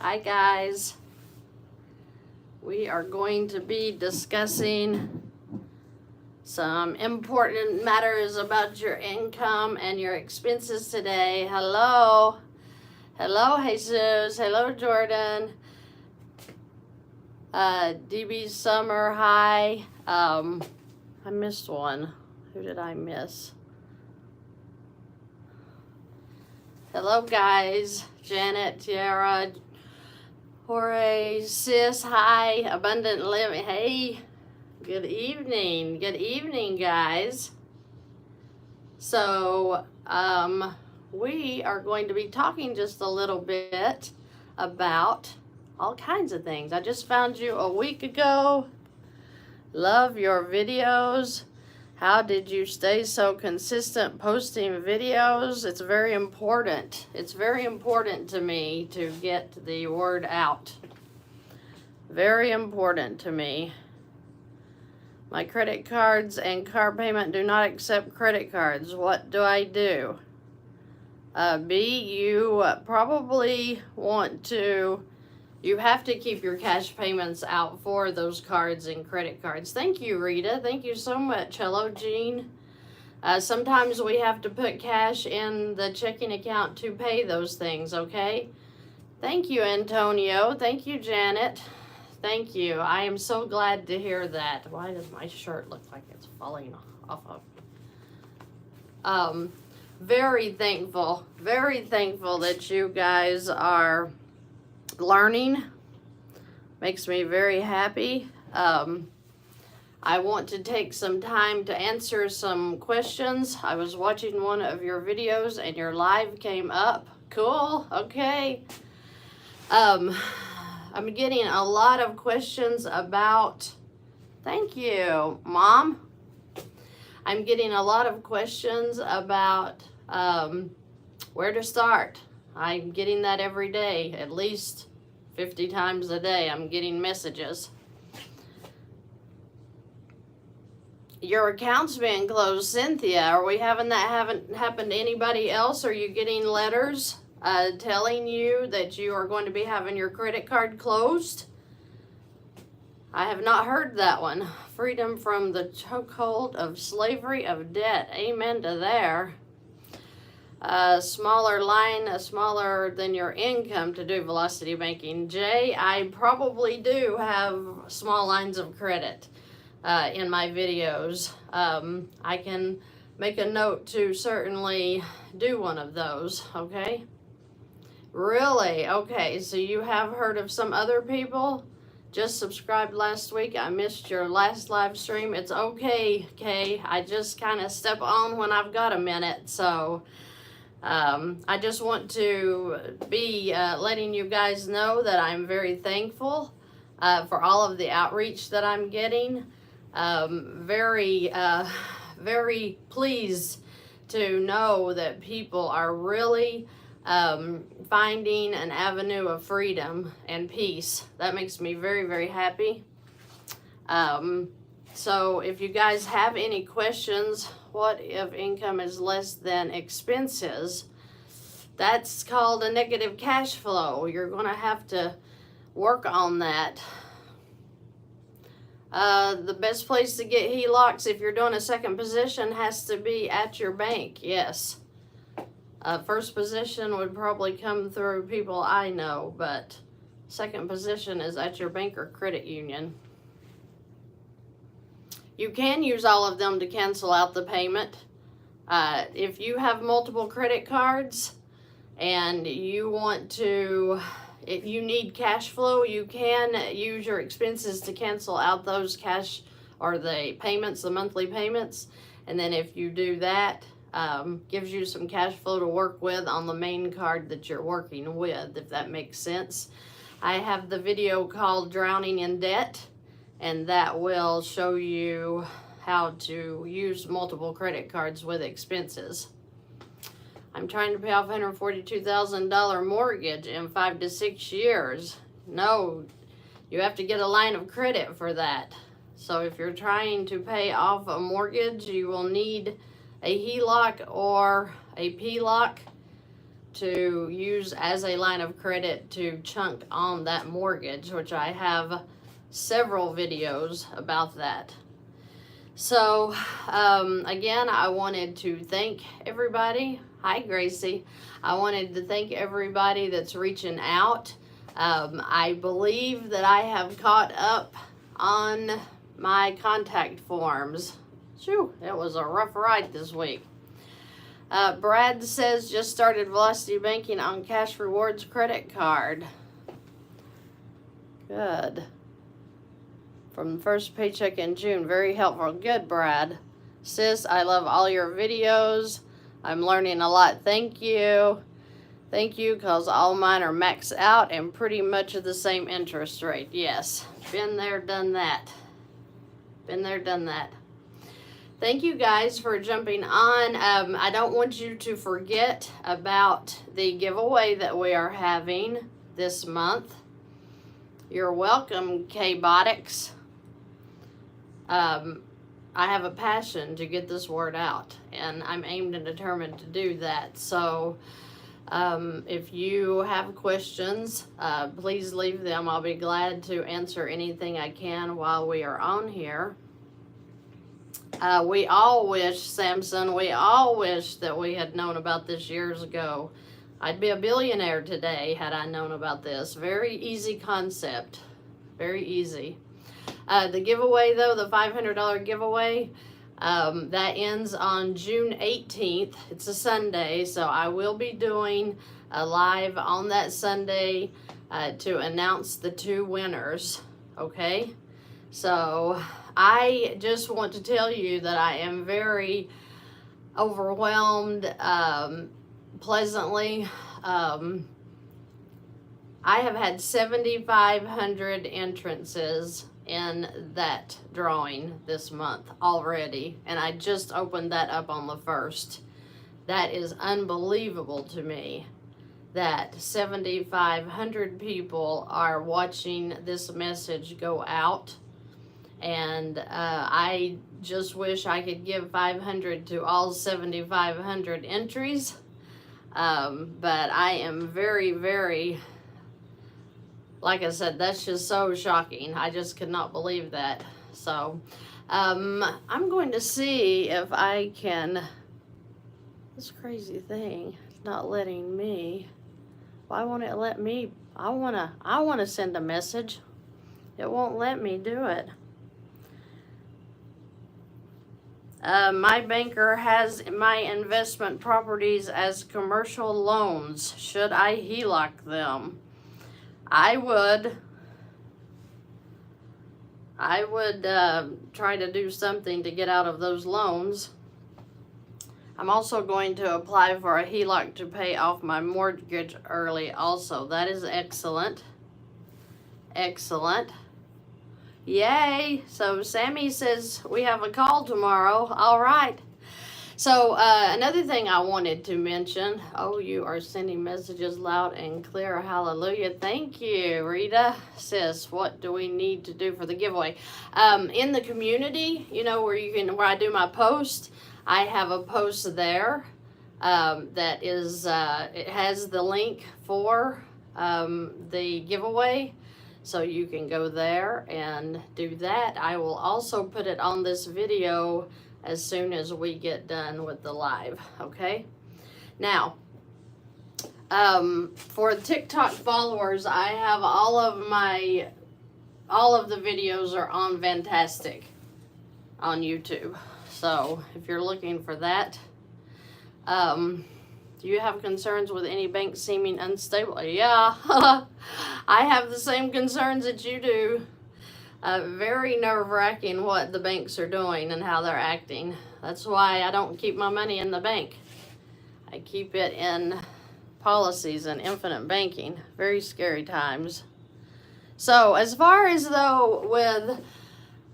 Hi guys. We are going to be discussing some important matters about your income and your expenses today. Hello. Hello, Jesus. Hello, Jordan. DB Summer, hi. I missed one. Who did I miss? Hello, guys. Janet, Tiara, Jorge, Sis, hi. Abundant Living, hey. Good evening. Good evening, guys. So, we are going to be talking just a little bit about all kinds of things. I just found you a week ago. Love your videos. How did you stay so consistent posting videos? It's very important. It's very important to me to get the word out. Very important to me. My credit cards and car payment do not accept credit cards. What do I do? B, you probably want to, you have to keep your cash payments out for those cards and credit cards. Thank you, Rita. Thank you so much. Hello, Jean. Sometimes we have to put cash in the checking account to pay those things, okay? Thank you, Antonio. Thank you, Janet. Thank you. I am so glad to hear that. Why does my shirt look like it's falling off of? Very thankful that you guys are learning. Makes me very happy. I want to take some time to answer some questions. I was watching one of your videos and your live came up. Cool. Okay. I'm getting a lot of questions about, thank you, Mom. I'm getting a lot of questions about where to start. I'm getting that every day, at least 50 times a day. I'm getting messages. Your account's being closed, Cynthia. Are we having that haven't happened to anybody else? Are you getting letters telling you that you are going to be having your credit card closed? I have not heard that one. Freedom from the chokehold of slavery of debt. Amen to there. Smaller line, smaller than your income to do velocity banking. Jay, I probably do have small lines of credit in my videos. I can make a note to certainly do one of those, okay? Really? Okay, so you have heard of some other people? Just subscribed last week. I missed your last live stream. It's okay, Kay. I just kind of step on when I've got a minute, so I just want to be letting you guys know that I'm very thankful for all of the outreach that I'm getting. Very pleased to know that people are really finding an avenue of freedom and peace. That makes me very, very happy. So if you guys have any questions, what if income is less than expenses? That's called a negative cash flow. You're going to have to work on that. The best place to get HELOCs if you're doing a second position has to be at your bank. Yes. First position would probably come through people I know, but second position is at your bank or credit union. You can use all of them to cancel out the payment. If you have multiple credit cards and you want to, if you need cash flow, you can use your expenses to cancel out those cash or the payments, the monthly payments. And then if you do that, gives you some cash flow to work with on the main card that you're working with, if that makes sense. I have the video called Drowning in Debt, and that will show you how to use multiple credit cards with expenses. I'm trying to pay off $142,000 mortgage in 5 to 6 years. No, you have to get a line of credit for that. So if you're trying to pay off a mortgage, you will need a HELOC or a PLOC. to use as a line of credit to chunk on that mortgage, which I have several videos about that. So, again, I wanted to thank everybody. Hi, Gracie. I wanted to thank everybody that's reaching out. I believe that I have caught up on my contact forms. Shoo, it was a rough ride this week. Brad says, just started Velocity Banking on Cash Rewards credit card. Good. From the first paycheck in June. Very helpful. Good, Brad. Sis, I love all your videos. I'm learning a lot. Thank you. Thank you, because all mine are maxed out and pretty much at the same interest rate. Yes. Been there, done that. Been there, done that. Thank you guys for jumping on. I don't want you to forget about the giveaway that we are having this month. You're welcome, K-Botics. I have a passion to get this word out, and I'm aimed and determined to do that. So if you have questions, please leave them. I'll be glad to answer anything I can while we are on here. We all wish, Samson, we all wish that we had known about this years ago. I'd be a billionaire today had I known about this. Very easy concept. Very easy. The giveaway, though, the $500 giveaway, that ends on June 18th. It's a Sunday, so I will be doing a live on that Sunday to announce the 2 winners, okay? So I just want to tell you that I am very overwhelmed, pleasantly. I have had 7,500 entrances in that drawing this month already, and I just opened that up on the 1st. That is unbelievable to me that 7,500 people are watching this message go out, and I just wish I could give 500 to all 7,500 entries, but I am very, very, like I said, that's just so shocking. I just could not believe that. So I'm going to see if I can, this crazy thing, it's not letting me. Why won't it let me? I wanna send a message. It won't let me do it. My banker has my investment properties as commercial loans. Should I HELOC them? I would try to do something to get out of those loans. I'm also going to apply for a HELOC to pay off my mortgage early also. That is excellent. Excellent. Yay. So Sammy says we have a call tomorrow. All right. So another thing I wanted to mention. Oh, you are sending messages loud and clear. Hallelujah. Thank you, Rita. Sis, what do we need to do for the giveaway? In the community, you know, where I do my post, I have a post there that is, it has the link for the giveaway. So you can go there and do that. I will also put it on this video as soon as we get done with the live, okay? Now, for TikTok followers, I have all of the videos are on VANNtastic on YouTube. So if you're looking for that, do you have concerns with any bank seeming unstable? Yeah, I have the same concerns that you do. Very nerve-wracking what the banks are doing and how they're acting. That's why I don't keep my money in the bank. I keep it in policies and infinite banking. Very scary times. So as far as though with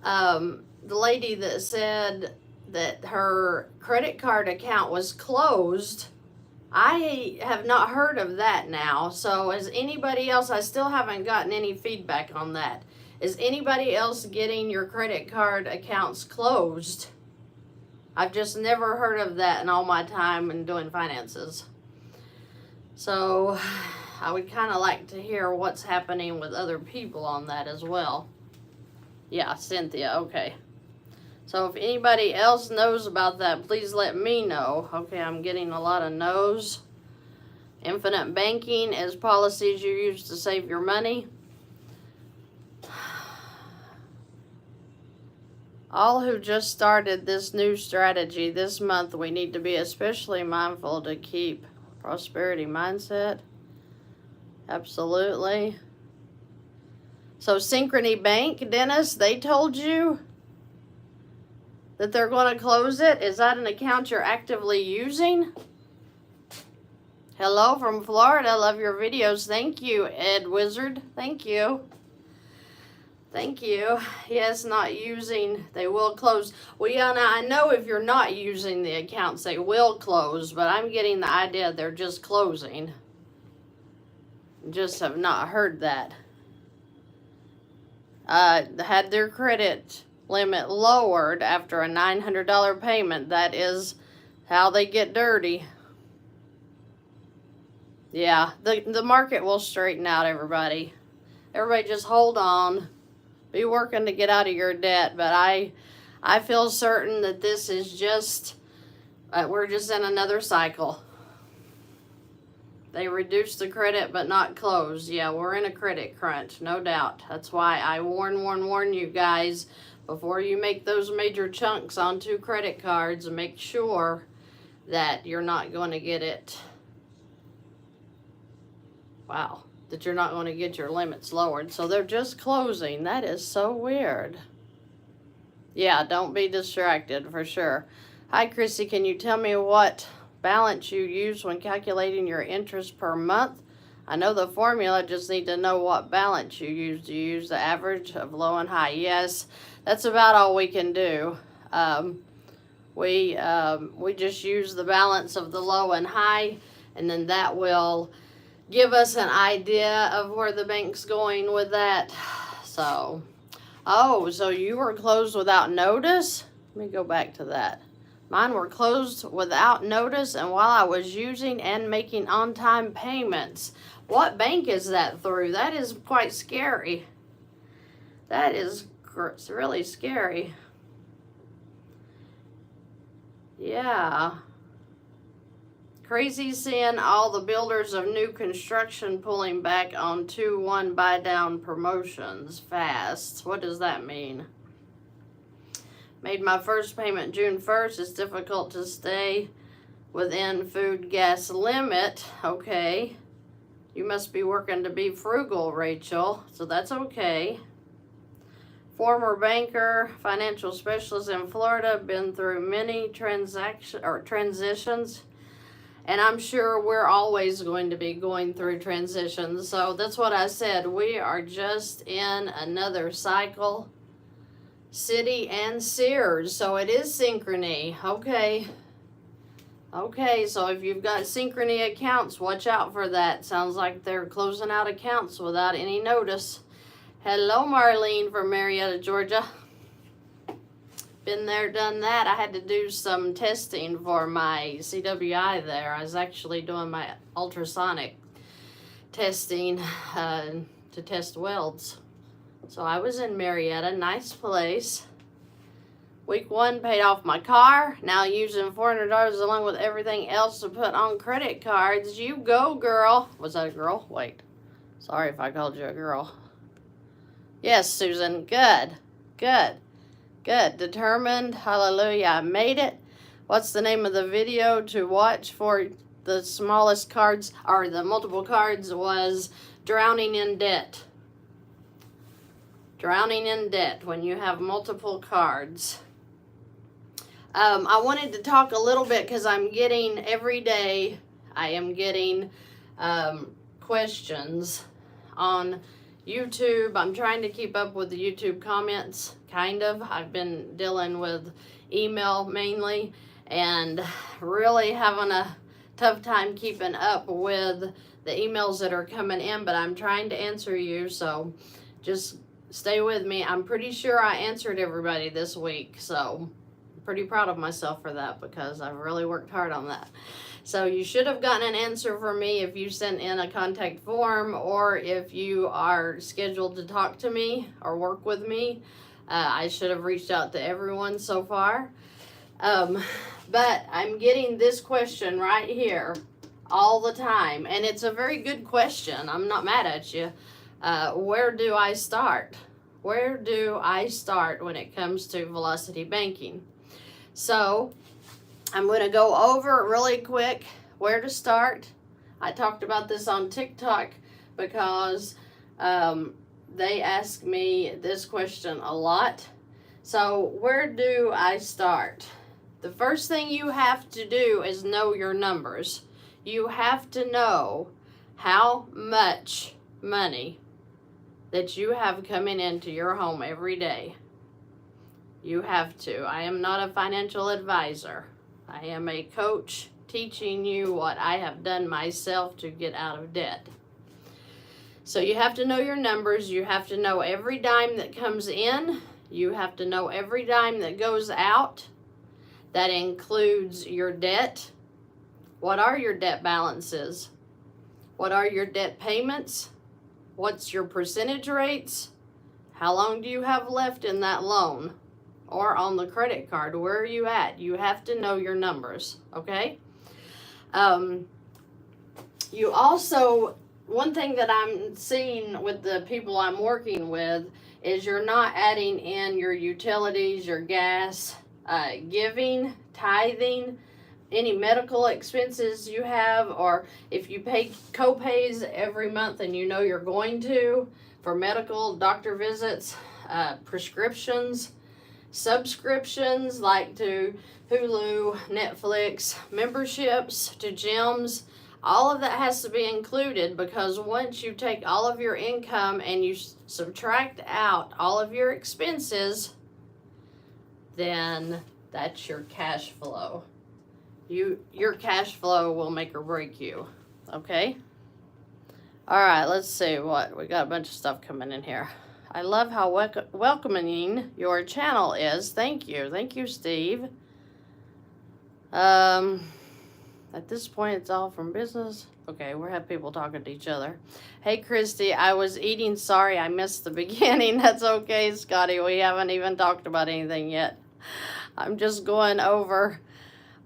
the lady that said that her credit card account was closed, I have not heard of that now. So is anybody else, I still haven't gotten any feedback on that. Is anybody else getting your credit card accounts closed? I've just never heard of that in all my time in doing finances. So I would kind of like to hear what's happening with other people on that as well. Yeah, Cynthia, okay. So if anybody else knows about that, please let me know. Okay, I'm getting a lot of no's. Infinite banking is policies you use to save your money. All who just started this new strategy this month, we need to be especially mindful to keep prosperity mindset. Absolutely. So Synchrony Bank, Dennis, they told you that they're going to close it. Is that an account you're actively using? Hello from Florida. Love your videos. Thank you, Ed Wizard. Thank you. Thank you. Yes, not using. They will close. Well, yeah, now I know if you're not using the accounts, they will close, but I'm getting the idea they're just closing. Just have not heard that. Had their credit limit lowered after a $900 payment. That is how they get dirty. Yeah, the market will straighten out, everybody. Everybody just hold on. Be working to get out of your debt, but I feel certain that this is just, we're just in another cycle. They reduced the credit but not closed. Yeah, we're in a credit crunch, no doubt. That's why I warn you guys, before you make those major chunks onto credit cards, make sure that you're not going to get it. Wow. That you're not going to get your limits lowered. So they're just closing. That is so weird. Yeah, don't be distracted for sure. Hi, Christy. Can you tell me what balance you use when calculating your interest per month? I know the formula, just need to know what balance you use. Do you use the average of low and high? Yes, that's about all we can do. We just use the balance of the low and high, and then that will give us an idea of where the bank's going with that. So, oh, so you were closed without notice? Let me go back to that. Mine were closed without notice, and while I was using and making on-time payments. What bank is that through? That is quite scary. That is really scary. Yeah. Crazy seeing all the builders of new construction pulling back on 2-1 buy down promotions fast. What does that mean? Made my first payment June 1st. It's difficult to stay within food gas limit. Okay. You must be working to be frugal, Rachel. So that's okay. Former banker, financial specialist in Florida, been through many transitions. And I'm sure we're always going to be going through transitions. So that's what I said. We are just in another cycle. Citi and Sears. So it is Synchrony. Okay. Okay, so if you've got Synchrony accounts, watch out for that. Sounds like they're closing out accounts without any notice. Hello, Marlene from Marietta, Georgia. Been there, done that. I had to do some testing for my CWI there. I was actually doing my ultrasonic testing to test welds. So I was in Marietta, nice place. Week 1 paid off my car. Now using $400 along with everything else to put on credit cards. You go, girl. Was that a girl? Wait. Sorry if I called you a girl. Yes, Susan. Good. Good. Good. Determined. Hallelujah. I made it. What's the name of the video to watch for the smallest cards, or the multiple cards, was Drowning in Debt. Drowning in debt when you have multiple cards. I wanted to talk a little bit because I'm getting, every day, I am getting questions on YouTube. I'm trying to keep up with the YouTube comments, kind of. I've been dealing with email mainly and really having a tough time keeping up with the emails that are coming in, but I'm trying to answer you, so just stay with me. I'm pretty sure I answered everybody this week, so pretty proud of myself for that because I've really worked hard on that. So you should have gotten an answer from me if you sent in a contact form or if you are scheduled to talk to me or work with me. I should have reached out to everyone so far. But I'm getting this question right here all the time, and it's a very good question. I'm not mad at you. Where do I start? Where do I start when it comes to velocity banking? So I'm going to go over really quick where to start. I talked about this on TikTok because they ask me this question a lot. So where do I start? The first thing you have to do is know your numbers. You have to know how much money that you have coming into your home every day. You have to. I am not a financial advisor. I am a coach teaching you what I have done myself to get out of debt. So you have to know your numbers. You have to know every dime that comes in. You have to know every dime that goes out. That includes your debt. What are your debt balances? What are your debt payments? What's your percentage rates? How long do you have left in that loan? Or on the credit card, where are you at? You have to know your numbers, okay? You also, one thing that I'm seeing with the people I'm working with is you're not adding in your utilities, your gas, giving, tithing, any medical expenses you have, or if you pay co-pays every month and you know you're going to for medical, doctor visits, prescriptions, subscriptions like to Hulu, Netflix, memberships to gyms, all of that has to be included, because once you take all of your income and you subtract out all of your expenses, then that's your cash flow. Your cash flow will make or break you, okay? All right, let's see what. We got a bunch of stuff coming in here. I love how welcoming your channel is. Thank you. Thank you, Steve. At this point, it's all from business. Okay, we'll have people talking to each other. Hey, Christy, I was eating. Sorry, I missed the beginning. That's okay, Scotty. We haven't even talked about anything yet. I'm just going over,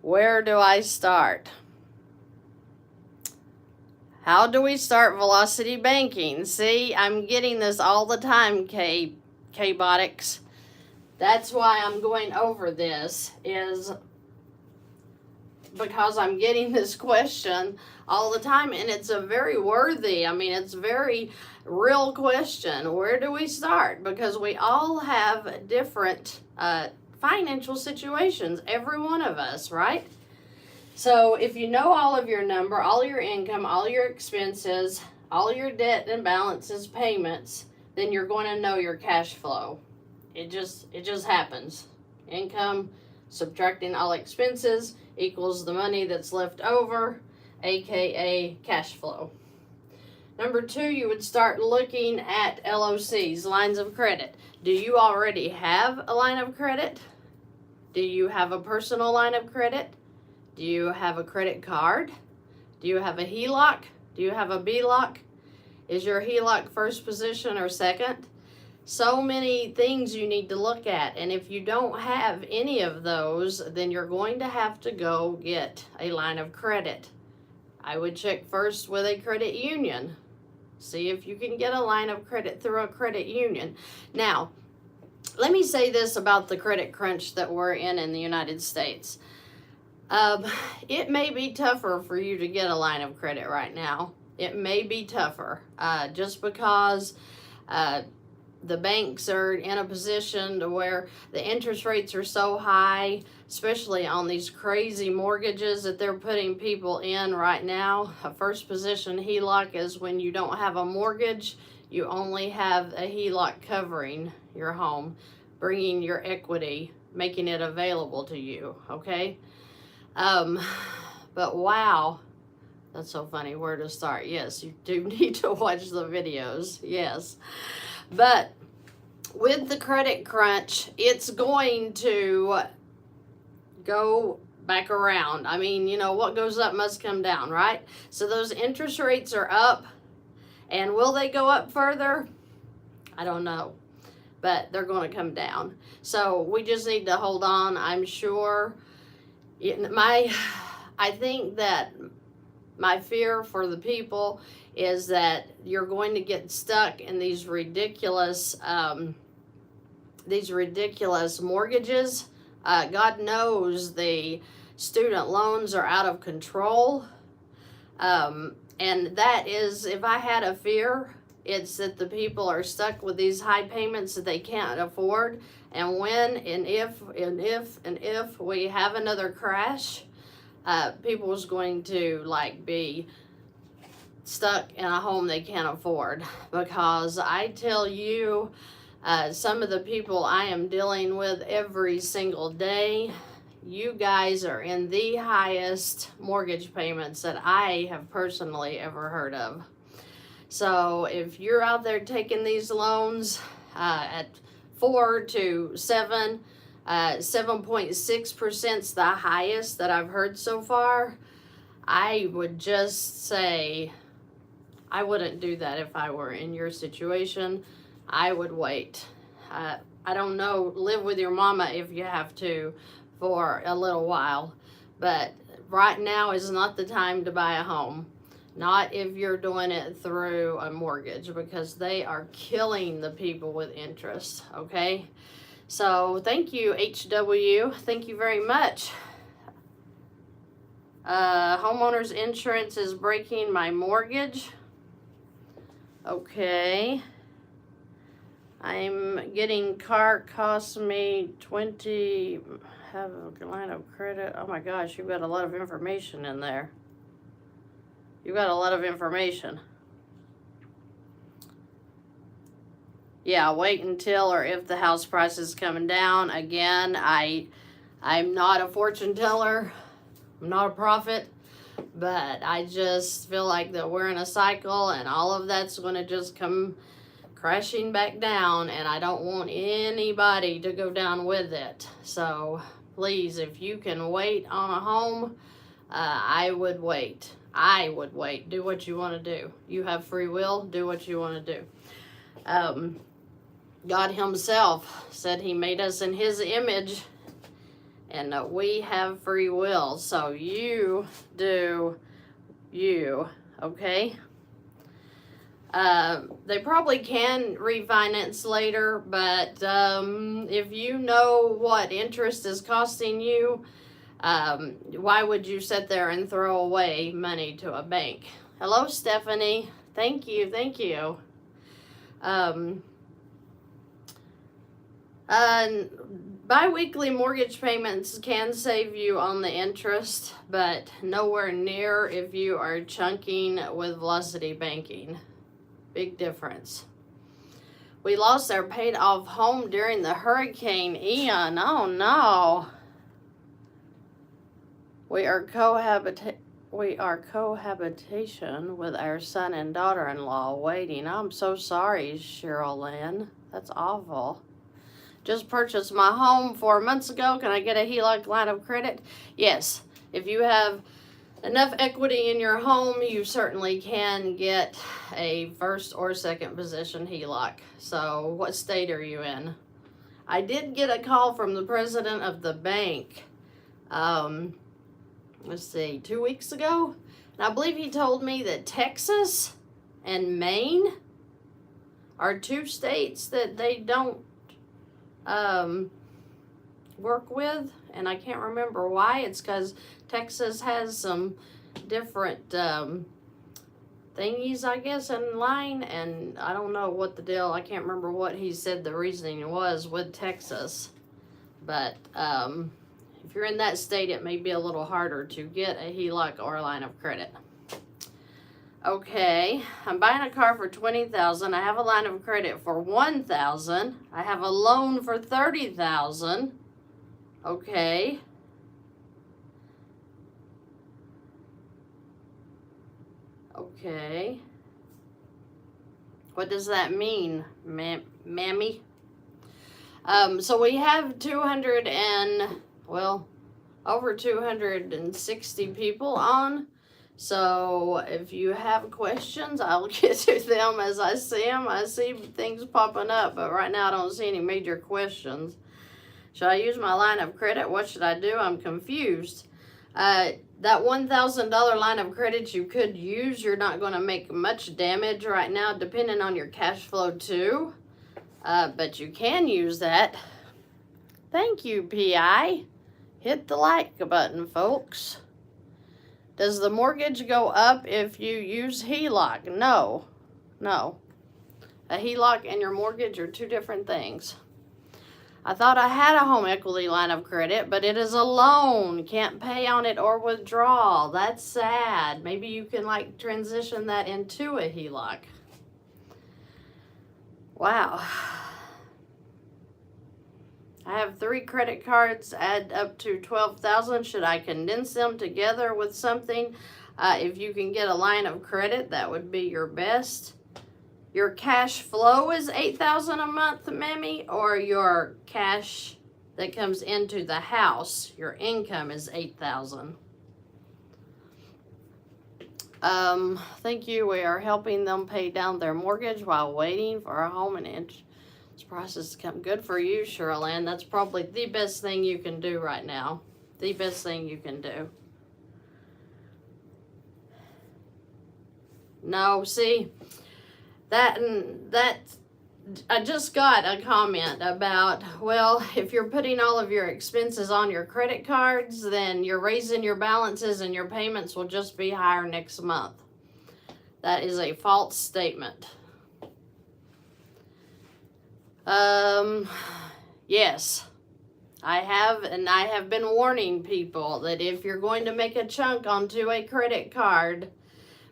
where do I start? How do we start velocity banking? See, I'm getting this all the time, K-Botics. That's why I'm going over this, is because I'm getting this question all the time, and it's a very worthy, it's very real question. Where do we start? Because we all have different financial situations, every one of us, right? So if you know all of your number, all your income, all your expenses, all your debt and balances, payments, then you're going to know your cash flow. It just happens. Income subtracting all expenses equals the money that's left over, aka cash flow. Number 2, you would start looking at LOCs, lines of credit. Do you already have a line of credit? Do you have a personal line of credit? Do you have a credit card? Do you have a HELOC? Do you have a BLOC? Is your HELOC first position or second? So many things you need to look at, and if you don't have any of those, then you're going to have to go get a line of credit. I would check first with a credit union. See if you can get a line of credit through a credit union. Now, let me say this about the credit crunch that we're in the United States. It may be tougher for you to get a line of credit right now. It may be tougher just because the banks are in a position to where the interest rates are so high, especially on these crazy mortgages that they're putting people in right now. A first position HELOC is when you don't have a mortgage, you only have a HELOC covering your home, bringing your equity, making it available to you, okay? But wow, that's so funny. Where to start? Yes, you do need to watch the videos. Yes. But with the credit crunch, it's going to go back around. I mean, you know, what goes up must come down, right? So those interest rates are up, and will they go up further? I don't know, but they're going to come down. So we just need to hold on. I'm sure I think that my fear for the people is that you're going to get stuck in these ridiculous mortgages. God knows the student loans are out of control. And that is, if I had a fear, it's that the people are stuck with these high payments that they can't afford. And when and if we have another crash, people's going to like be stuck in a home they can't afford. Because I tell you, some of the people I am dealing with every single day, you guys are in the highest mortgage payments that I have personally ever heard of. So if you're out there taking these loans at 4 to 7, 7.6% is the highest that I've heard so far, I would just say I wouldn't do that if I were in your situation. I would wait. I don't know, live with your mama if you have to for a little while, but right now is not the time to buy a home. Not if you're doing it through a mortgage, because they are killing the people with interest, okay? So thank you, HW. Thank you very much. Homeowner's insurance is breaking my mortgage. Okay. I'm getting car costs me 20, have a line of credit. Oh my gosh, you've got a lot of information in there. You've got a lot of information. Yeah, wait until or if the house price is coming down. Again, I'm not a fortune teller. I'm not a prophet. But I just feel like that we're in a cycle and all of that's going to just come crashing back down, and I don't want anybody to go down with it. So please, if you can wait on a home, I would wait. I would wait. Do what you want to do. You have free will. Do what you want to do. God himself said he made us in his image, and we have free will. So you do you, okay? They probably can refinance later, but if you know what interest is costing you, why would you sit there and throw away money to a bank? Hello, Stephanie. Thank you, thank you. Bi-weekly mortgage payments can save you on the interest, but nowhere near if you are chunking with Velocity Banking. Big difference. We lost our paid off home during the Hurricane Ian. Oh no. We are cohabitation with our son and daughter-in-law waiting. I'm so sorry, Cheryl Lynn. That's awful. Just purchased my home 4 months ago. Can I get a HELOC line of credit? Yes. If you have enough equity in your home, you certainly can get a first or second position HELOC. So what state are you in? I did get a call from the president of the bank, let's see, 2 weeks ago. And I believe he told me that Texas and Maine are 2 states that they don't work with. And I can't remember why. It's because Texas has some different thingies, I guess, in line, and I don't know what the deal, I can't remember what he said the reasoning was with Texas, but if you're in that state, it may be a little harder to get a HELOC or a line of credit. Okay, I'm buying a car for $20,000. I have a line of credit for $1,000. I have a loan for $30,000. Okay. Okay. What does that mean, mammy? So we have 200 and, well, over 260 people on. So if you have questions, I'll get to them as I see them. I see things popping up, but right now I don't see any major questions. Should I use my line of credit? What should I do? I'm confused. That $1,000 line of credit you could use, you're not going to make much damage right now, depending on your cash flow too. But you can use that. Thank you, PI. Hit the like button, folks. Does the mortgage go up if you use HELOC? No. No. A HELOC and your mortgage are two different things. I thought I had a home equity line of credit, but it is a loan. Can't pay on it or withdraw. That's sad. Maybe you can like transition that into a HELOC. Wow. I have 3 credit cards, add up to 12,000. Should I condense them together with something? If you can get a line of credit, that would be your best. Your cash flow is 8,000 a month, Mammy, or your cash that comes into the house, your income is 8,000. Thank you. We are helping them pay down their mortgage while waiting for a home and interest process to come. Good for you, Cheryl-Ann. That's probably the best thing you can do right now. The best thing you can do. No, see, that I just got a comment about, well, if you're putting all of your expenses on your credit cards, then you're raising your balances and your payments will just be higher next month. That is a false statement. Yes, I have been warning people that if you're going to make a chunk onto a credit card,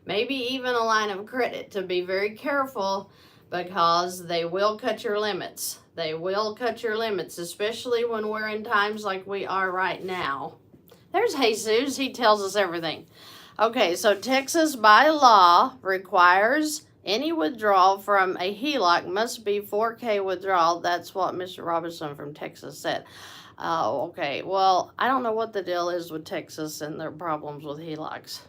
maybe even a line of credit, to be very careful, because they will cut your limits. They will cut your limits, especially when we're in times like we are right now. There's Jesus. He tells us everything. Okay, so Texas by law requires any withdrawal from a HELOC must be 4K withdrawal. That's what Mr. Robinson from Texas said. Oh, okay. Well, I don't know what the deal is with Texas and their problems with HELOCs.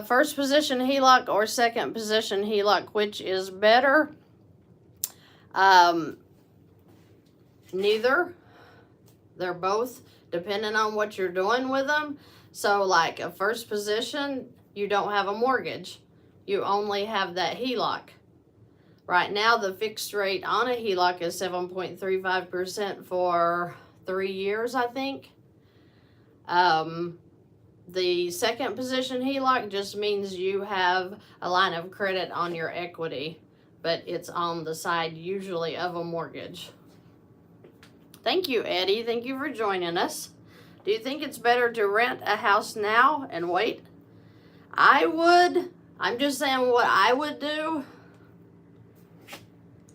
First position HELOC or second position HELOC, which is better? Neither. They're both depending on what you're doing with them. So like a first position, you don't have a mortgage. You only have that HELOC. Right now, the fixed rate on a HELOC is 7.35% for 3 years, I think. The second position HELOC just means you have a line of credit on your equity, but it's on the side usually of a mortgage. Thank you, Eddie. Thank you for joining us. Do you think it's better to rent a house now and wait? I would. I'm just saying what I would do.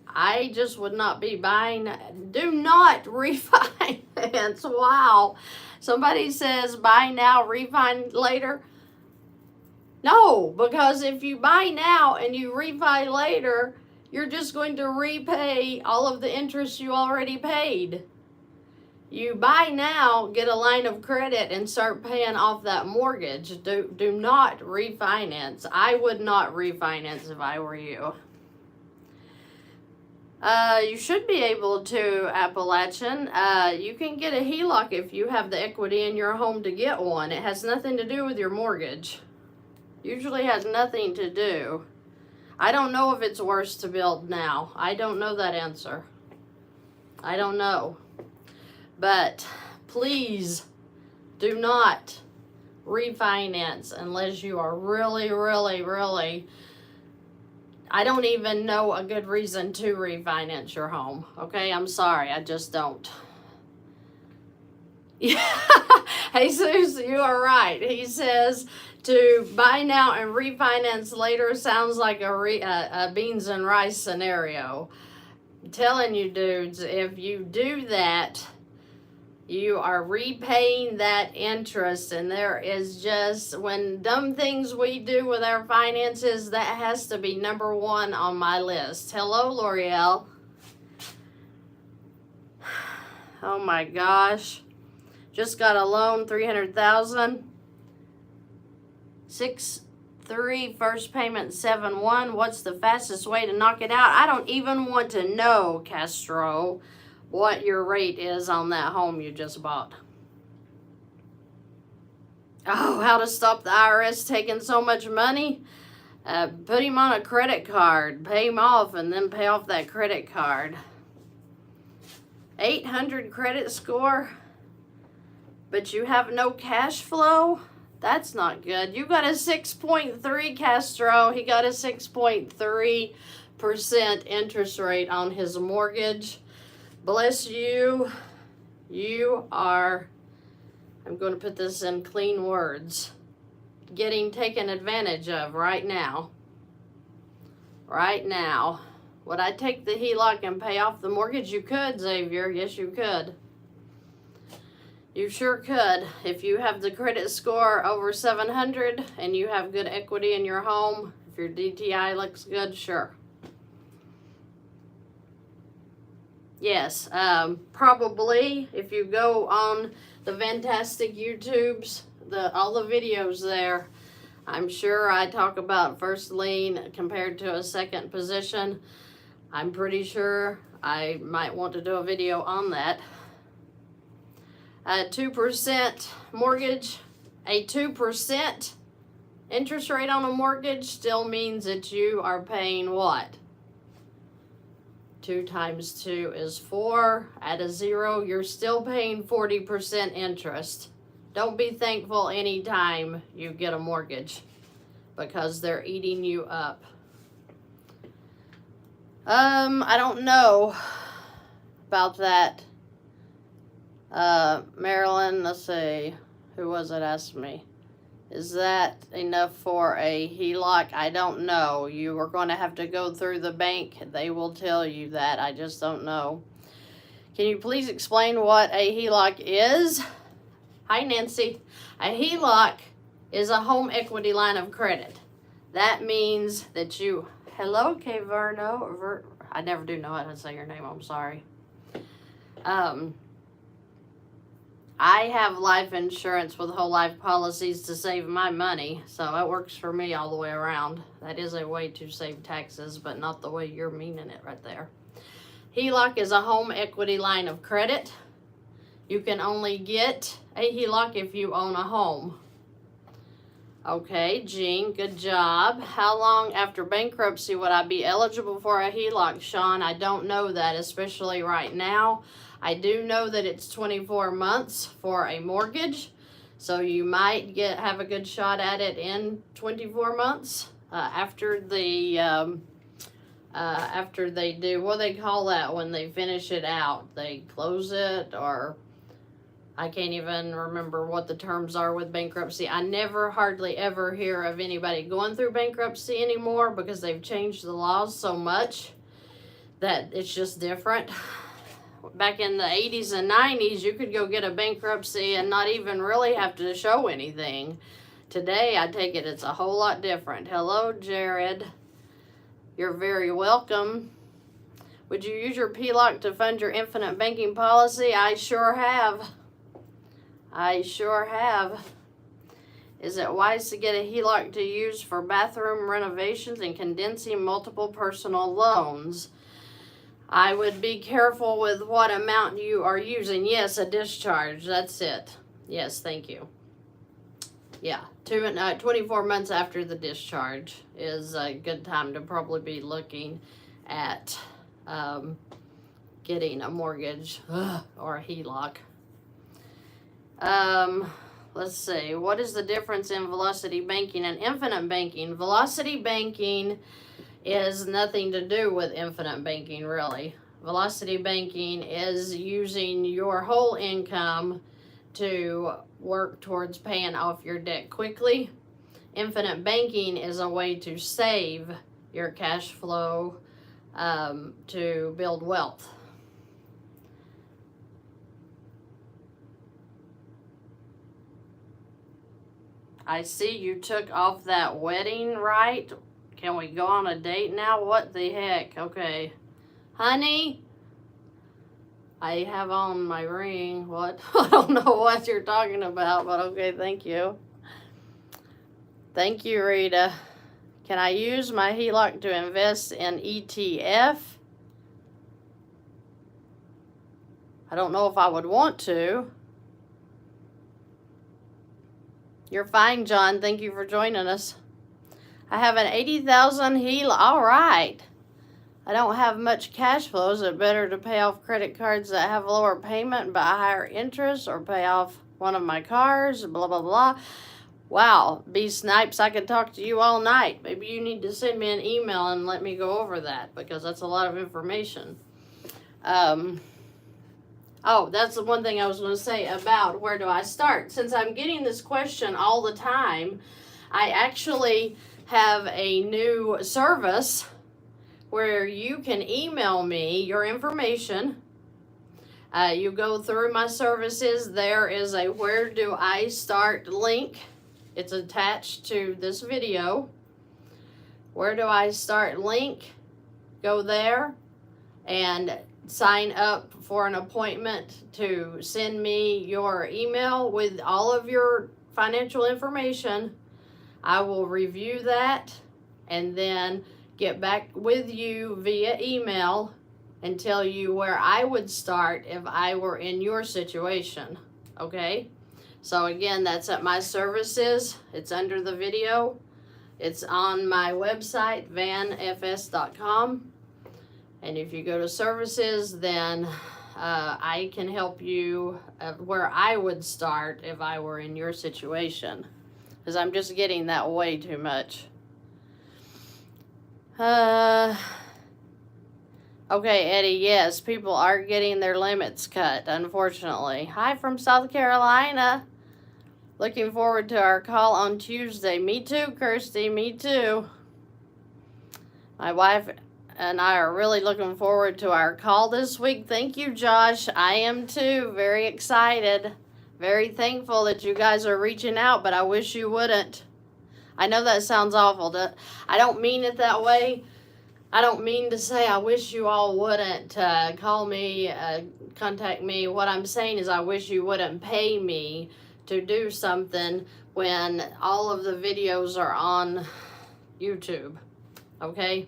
I just would not be buying. Do not refinance. Wow. Somebody says buy now, refi later. No, because if you buy now and you refi later, you're just going to repay all of the interest you already paid. You buy now, get a line of credit, and start paying off that mortgage. Do not refinance. I would not refinance if I were you. You should be able to, Appalachian. You can get a HELOC if you have the equity in your home to get one. It has nothing to do with your mortgage. Usually has nothing to do. I don't know if it's worse to build now. I don't know that answer. I don't know. But please do not refinance unless you are really, really, really... I don't even know a good reason to refinance your home. Okay, I'm sorry. I just don't. Yeah. Jesus, you are right. He says to buy now and refinance later sounds like a beans and rice scenario. I'm telling you, dudes, if you do that, you are repaying that interest, and there is just, when dumb things we do with our finances, that has to be number one on my list. Hello, L'Oreal. Oh my gosh. Just got a loan, $300,000. 6.3 first payment, 7.1. What's the fastest way to knock it out? I don't even want to know, Castro, what your rate is on that home you just bought. Oh, how to stop the IRS taking so much money? Put him on a credit card, pay him off, and then pay off that credit card. 800 credit score, but you have no cash flow? That's not good. You got a 6.3, Castro. He got a 6.3% interest rate on his mortgage. Bless you. You are, I'm going to put this in clean words, getting taken advantage of right now. Right now. Would I take the HELOC and pay off the mortgage? You could, Xavier. Yes, you could. You sure could. If you have the credit score over 700 and you have good equity in your home, if your DTI looks good, sure. Yes, probably if you go on the VANNtastic YouTubes, all the videos there, I'm sure I talk about first lien compared to a second position. I'm pretty sure I might want to do a video on that. 2% mortgage, a 2% interest rate on a mortgage still means that you are paying what? 2 times 2 is 4. At a 0, you're still paying 40% interest. Don't be thankful anytime you get a mortgage because they're eating you up. I don't know about that. Marilyn, let's see, who was it asked me? Is that enough for a HELOC? I don't know. You are going to have to go through the bank. They will tell you that. I just don't know. Can you please explain what a HELOC is? Hi, Nancy. A HELOC is a home equity line of credit. That means that you... Hello, Kay Verno. I never do know how to say your name. I'm sorry. I have life insurance with whole life policies to save my money, so it works for me all the way around. That is a way to save taxes, but not the way you're meaning it right there. HELOC is a home equity line of credit. You can only get a HELOC if you own a home. Okay, Jean, good job. How long after bankruptcy would I be eligible for a HELOC, Sean? I don't know that, especially right now. I do know that it's 24 months for a mortgage, so you might have a good shot at it in 24 months after they do, what do they call that when they finish it out? They close it, or I can't even remember what the terms are with bankruptcy. I never hardly ever hear of anybody going through bankruptcy anymore because they've changed the laws so much that it's just different. Back in the 80s and 90s, you could go get a bankruptcy and not even really have to show anything. Today, I take it it's a whole lot different. Hello, Jared. You're very welcome. Would you use your PLOC to fund your infinite banking policy? I sure have. I sure have. Is it wise to get a HELOC to use for bathroom renovations and condensing multiple personal loans? I would be careful with what amount you are using. Yes, a discharge. That's it. Yes, thank you. Yeah, 24 months after the discharge is a good time to probably be looking at getting a mortgage or a HELOC. Let's see. What is the difference in velocity banking and infinite banking? Velocity banking is nothing to do with infinite banking, really. Velocity banking is using your whole income to work towards paying off your debt quickly. Infinite banking is a way to save your cash flow to build wealth. I see you took off that wedding, right? Can we go on a date now? What the heck? Okay. Honey, I have on my ring. What? I don't know what you're talking about, but okay, thank you. Thank you, Rita. Can I use my HELOC to invest in ETF? I don't know if I would want to. You're fine, John. Thank you for joining us. I have an 80,000 HELOC. All right. I don't have much cash flow. Is it better to pay off credit cards that have lower payment but higher interest, or pay off one of my cars? Blah, blah, blah. Wow, B Snipes, I could talk to you all night. Maybe you need to send me an email and let me go over that, because that's a lot of information. Oh, that's the one thing I was going to say about where do I start. Since I'm getting this question all the time, I actually have a new service where you can email me your information. You go through my services. There is a where do I start link. It's attached to this video. Where do I start link? Go there and sign up for an appointment to send me your email with all of your financial information. I will review that and then get back with you via email and tell you where I would start if I were in your situation. Okay? So again, that's at my services. It's under the video. It's on my website, VANNFS.com. And if you go to services, then I can help you where I would start if I were in your situation. Because I'm just getting that way too much. Okay, Eddie, yes, people are getting their limits cut, unfortunately. Hi from South Carolina. Looking forward to our call on Tuesday. Me too, Kirsty, me too. My wife and I are really looking forward to our call this week. Thank you, Josh. I am too. Very excited. Very thankful that you guys are reaching out, but I wish you wouldn't. I know that sounds awful. I don't mean it that way. I don't mean to say I wish you all wouldn't call me, contact me. What I'm saying is I wish you wouldn't pay me to do something when all of the videos are on YouTube. Okay?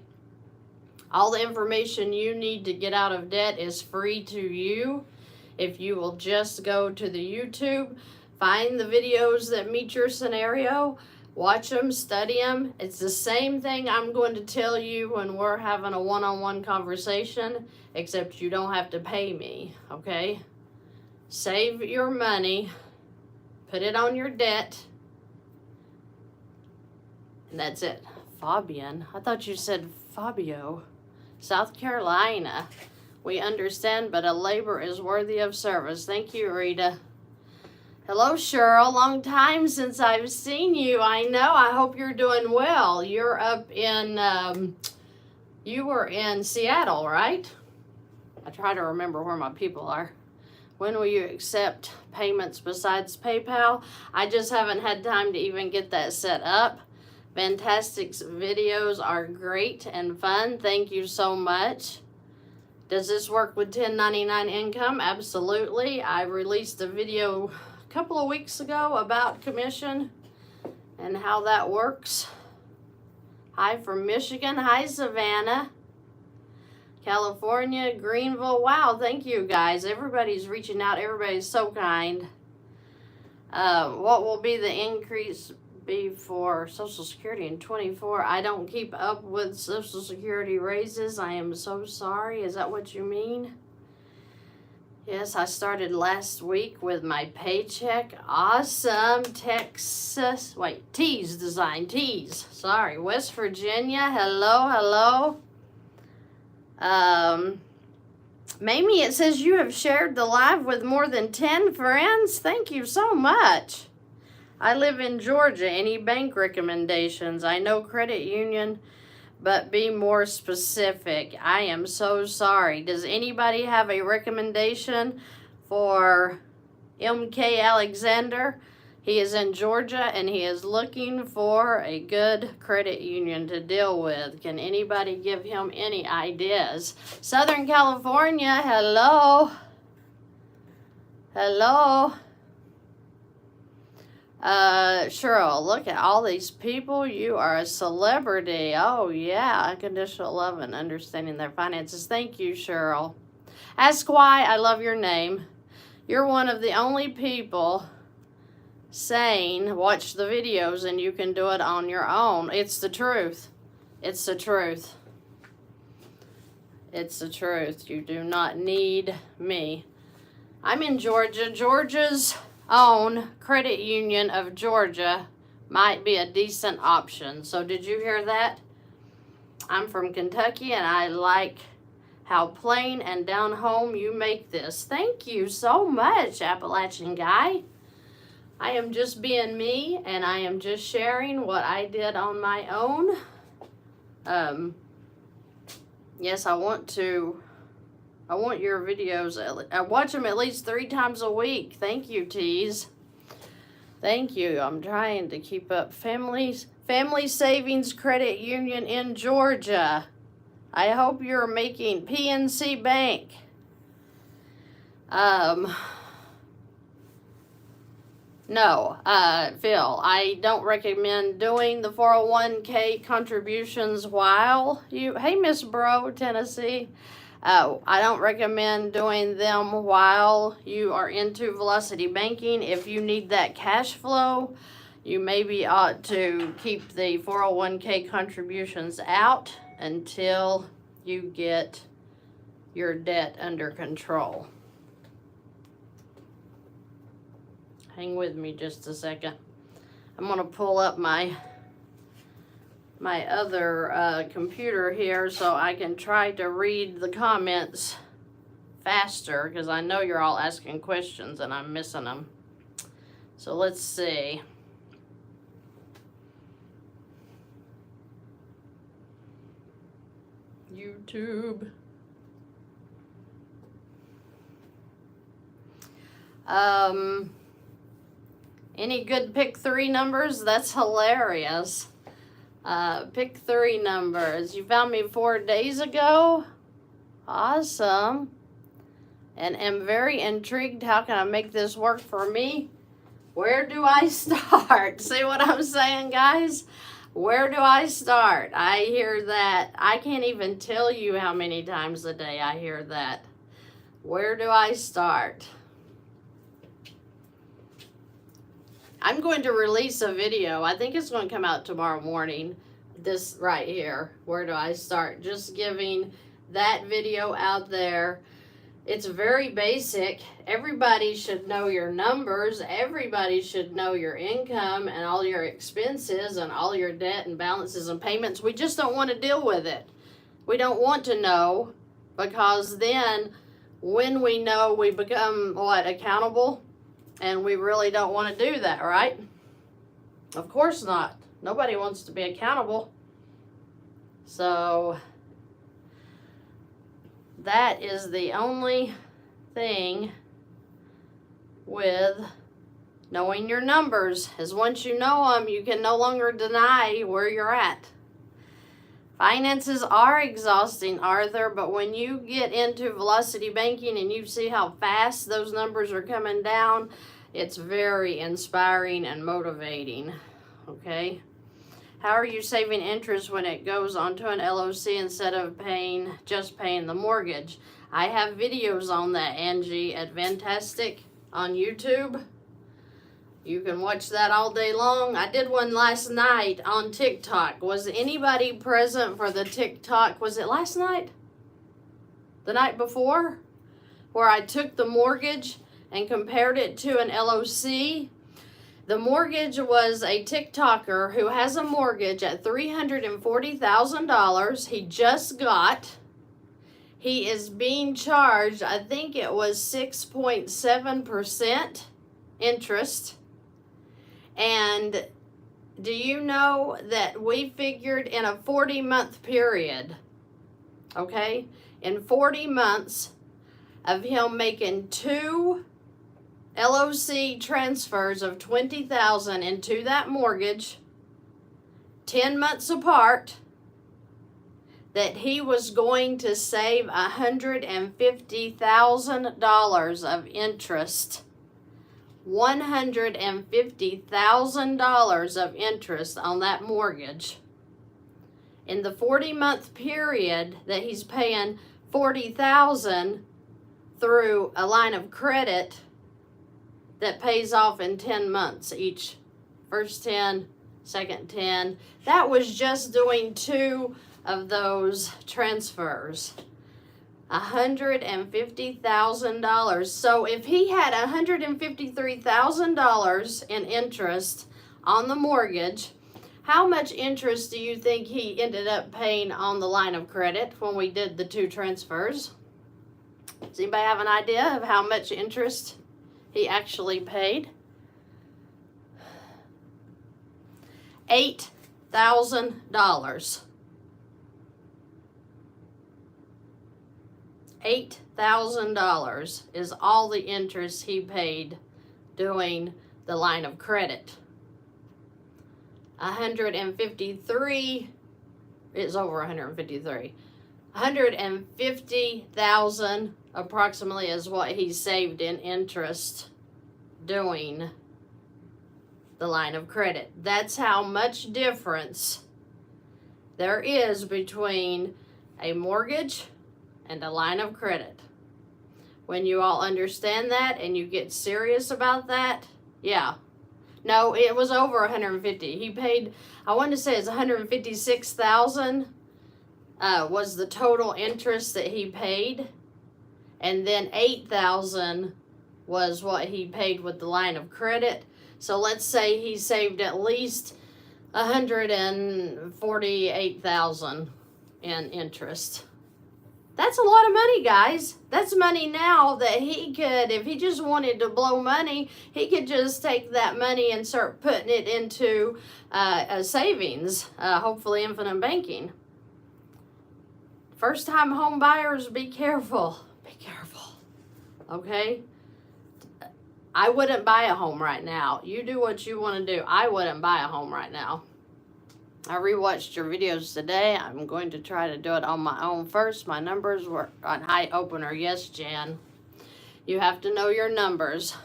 All the information you need to get out of debt is free to you. If you will just go to the YouTube, find the videos that meet your scenario, watch them, study them. It's the same thing I'm going to tell you when we're having a one-on-one conversation, except you don't have to pay me, okay? Save your money, put it on your debt, and that's it. Fabian, I thought you said Fabio. South Carolina. We understand, but a labor is worthy of service. Thank you, Rita. Hello, Cheryl. Long time since I've seen you. I know. I hope you're doing well. You're up in, you were in Seattle, right? I try to remember where my people are. When will you accept payments besides PayPal? I just haven't had time to even get that set up. VANNtastic's videos are great and fun. Thank you so much. Does this work with 1099 income? Absolutely. I released a video a couple of weeks ago about commission and how that works. Hi from Michigan. Hi, Savannah. California, Greenville. Wow, thank you guys. Everybody's reaching out. Everybody's so kind. What will be the increase be for Social Security in 24? I don't keep up with Social Security raises. I am so sorry. Is that what you mean? Yes, I started last week with my paycheck. Awesome. Texas. Wait, Tees Design. Tees. Sorry. West Virginia. Hello, hello. Mamie, it says you have shared the live with more than 10 friends. Thank you so much. I live in Georgia. Any bank recommendations? I know credit union, but be more specific. I am so sorry. Does anybody have a recommendation for MK Alexander? He is in Georgia and he is looking for a good credit union to deal with. Can anybody give him any ideas? Southern California, hello. Hello. Cheryl, look at all these people. You are a celebrity. Oh, yeah. Unconditional love and understanding their finances. Thank you, Cheryl. Ask why. I love your name. You're one of the only people saying, watch the videos and you can do it on your own. It's the truth. It's the truth. It's the truth. You do not need me. I'm in Georgia. Georgia's own Credit Union of Georgia might be a decent option. So did you hear that? I'm from Kentucky and I like how plain and down home you make this. Thank you so much, Appalachian guy. I am just being me and I am just sharing what I did on my own. Yes, I want your videos. I watch them at least 3 times a week. Thank you, Tease. Thank you. I'm trying to keep up. Family Savings Credit Union in Georgia. I hope you're making PNC Bank. No, Phil, I don't recommend doing the 401k contributions while you, hey, Miss Bro, Tennessee. I don't recommend doing them while you are into Velocity Banking. If you need that cash flow, you maybe ought to keep the 401k contributions out until you get your debt under control. Hang with me just a second. I'm going to pull up my other computer here so I can try to read the comments faster because I know you're all asking questions and I'm missing them. So let's see. YouTube. Any good pick 3 numbers? That's hilarious. Pick 3 numbers. You found me 4 days ago? Awesome. And am very intrigued. How can I make this work for me? Where do I start? See what I'm saying, guys? Where do I start? I hear that. I can't even tell you how many times a day I hear that. Where do I start? I'm going to release a video. I think it's going to come out tomorrow morning. This right here. Where do I start? Just giving that video out there. It's very basic. Everybody should know your numbers. Everybody should know your income and all your expenses and all your debt and balances and payments. We just don't want to deal with it. We don't want to know, because then when we know, we become what? Accountable? And we really don't want to do that, right? Of course not. Nobody wants to be accountable. So that is the only thing with knowing your numbers, is once you know them, you can no longer deny where you're at. Finances are exhausting, Arthur, but when you get into Velocity Banking and you see how fast those numbers are coming down, it's very inspiring and motivating, okay? How are you saving interest when it goes onto an LOC instead of just paying the mortgage? I have videos on that, Angie, at VANNtastic on YouTube. You can watch that all day long. I did one last night on TikTok. Was anybody present for the TikTok? Was it last night? The night before? Where I took the mortgage and compared it to an LOC. The mortgage was a TikToker who has a mortgage at $340,000 he just got. He is being charged, I think it was 6.7% interest. And do you know that we figured in a 40-month period, okay, in 40 months of him making 2 LOC transfers of $20,000 into that mortgage, 10 months apart, that he was going to save $150,000 of interest $150,000 of interest on that mortgage. In the 40-month period that he's paying $40,000 through a line of credit that pays off in 10 months each. First 10, second 10. That was just doing 2 of those transfers. $150,000. So if he had $153,000 in interest on the mortgage, how much interest do you think he ended up paying on the line of credit when we did the 2 transfers? Does anybody have an idea of how much interest he actually paid? $8,000. $8,000 is all the interest he paid doing the line of credit. 153 is over 153. 150,000 approximately is what he saved in interest doing the line of credit. That's how much difference there is between a mortgage and a line of credit. When you all understand that and you get serious about that, yeah. No, it was over 150. He paid, I want to say it's 156,000 was the total interest that he paid. And then 8,000 was what he paid with the line of credit. So let's say he saved at least 148,000 in interest. That's a lot of money, guys. That's money now that he could, if he just wanted to blow money, he could just take that money and start putting it into a savings, hopefully infinite banking. First-time home buyers, be careful. Be careful, okay? I wouldn't buy a home right now. You do what you want to do. I wouldn't buy a home right now. I rewatched your videos today. I'm going to try to do it on my own first. My numbers were on high opener. Yes, Jan. You have to know your numbers.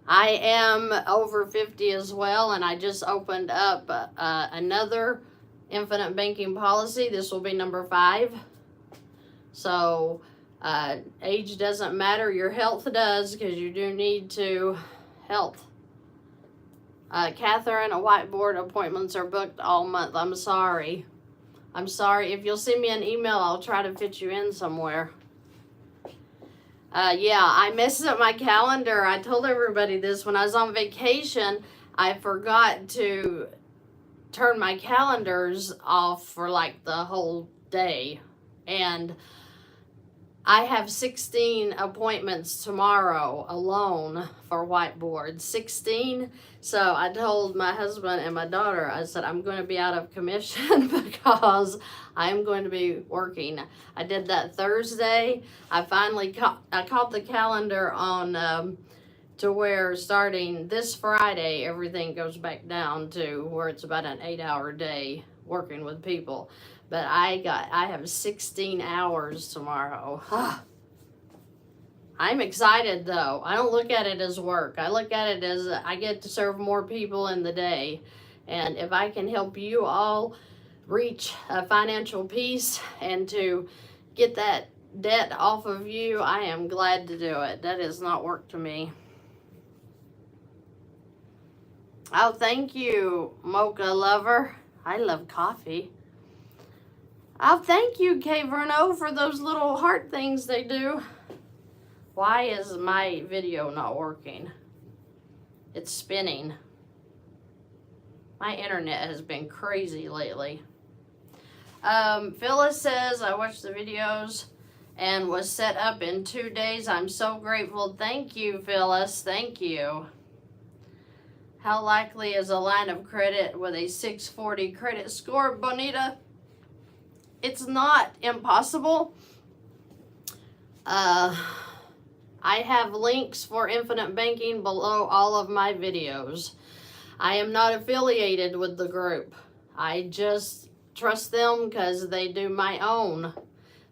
I am over 50 as well, and I just opened up another infinite banking policy. This will be number 5. So age doesn't matter. Your health does, because you do need to health. Catherine, whiteboard appointments are booked all month. I'm sorry. I'm sorry. If you'll send me an email, I'll try to fit you in somewhere. Yeah, I messed up my calendar. I told everybody this when I was on vacation. I forgot to turn my calendars off for like the whole day. And I have 16 appointments tomorrow alone for whiteboard. 16. So I told my husband and my daughter, I said, I'm going to be out of commission because I'm going to be working. I did that Thursday. I finally caught the calendar on to where starting this Friday, everything goes back down to where it's about an 8-hour day working with people. But I have 16 hours tomorrow. I'm excited though. I don't look at it as work. I look at it as I get to serve more people in the day. And if I can help you all reach financial peace and to get that debt off of you, I am glad to do it. That is not work to me. Oh, thank you, Mocha Lover. I love coffee. Oh, thank you, Kay Verno, for those little heart things they do. Why is my video not working? It's spinning. My internet has been crazy lately. Phyllis says, I watched the videos and was set up in 2 days. I'm so grateful. Thank you, Phyllis. Thank you. How likely is a line of credit with a 640 credit score, Bonita? It's not impossible. I have links for infinite banking below all of my videos. I am not affiliated with the group. I just trust them because they do my own.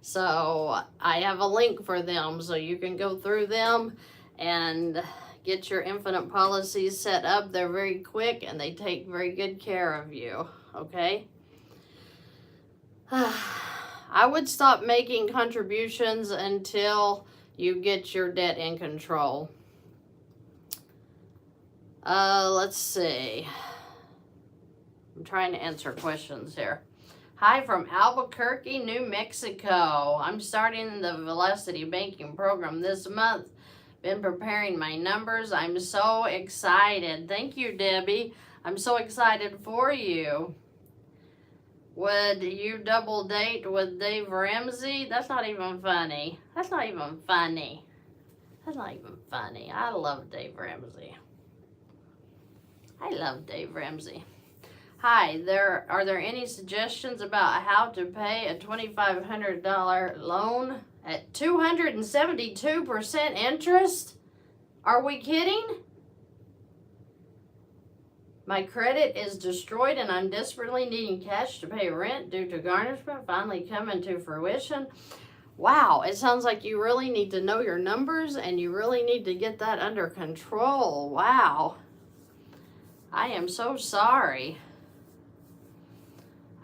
So I have a link for them so you can go through them and get your infinite policies set up. They're very quick and they take very good care of you, okay? I would stop making contributions until you get your debt in control. Let's see. I'm trying to answer questions here. Hi from Albuquerque, New Mexico. I'm starting the Velocity Banking program this month. Been preparing my numbers. I'm so excited. Thank you, Debbie. I'm so excited for you. Would you double date with Dave Ramsey? That's not even funny. That's not even funny. That's not even funny. I love Dave Ramsey. I love Dave Ramsey. Hi, are there any suggestions about how to pay a $2,500 loan at 272% interest? Are we kidding? My credit is destroyed and I'm desperately needing cash to pay rent due to garnishment finally coming to fruition. Wow, it sounds like you really need to know your numbers and you really need to get that under control. Wow. I am so sorry.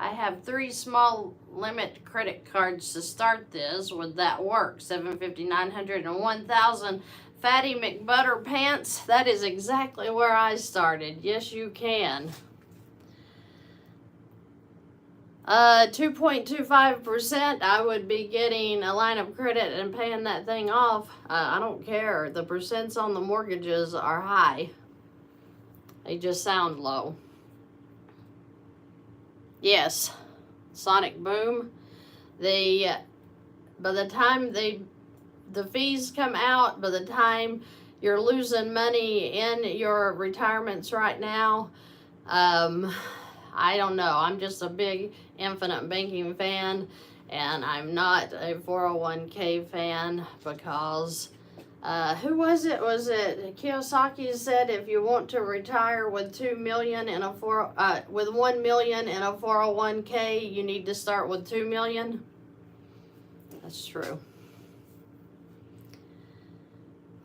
I have 3 small limit credit cards to start this. Would that work? $750, $900, and $1,000. Fatty McButter pants. That is exactly where I started. Yes, you can. 2.25%. I would be getting a line of credit and paying that thing off. I don't care. The percents on the mortgages are high. They just sound low. Yes, Sonic Boom. By the time the fees come out, by the time you're losing money in your retirements right now, I don't know. I'm just a big infinite banking fan, and I'm not a 401k fan because who was it? Was it Kiyosaki said if you want to retire with $2 million in a with $1 million in a 401k, you need to start with $2 million. That's true.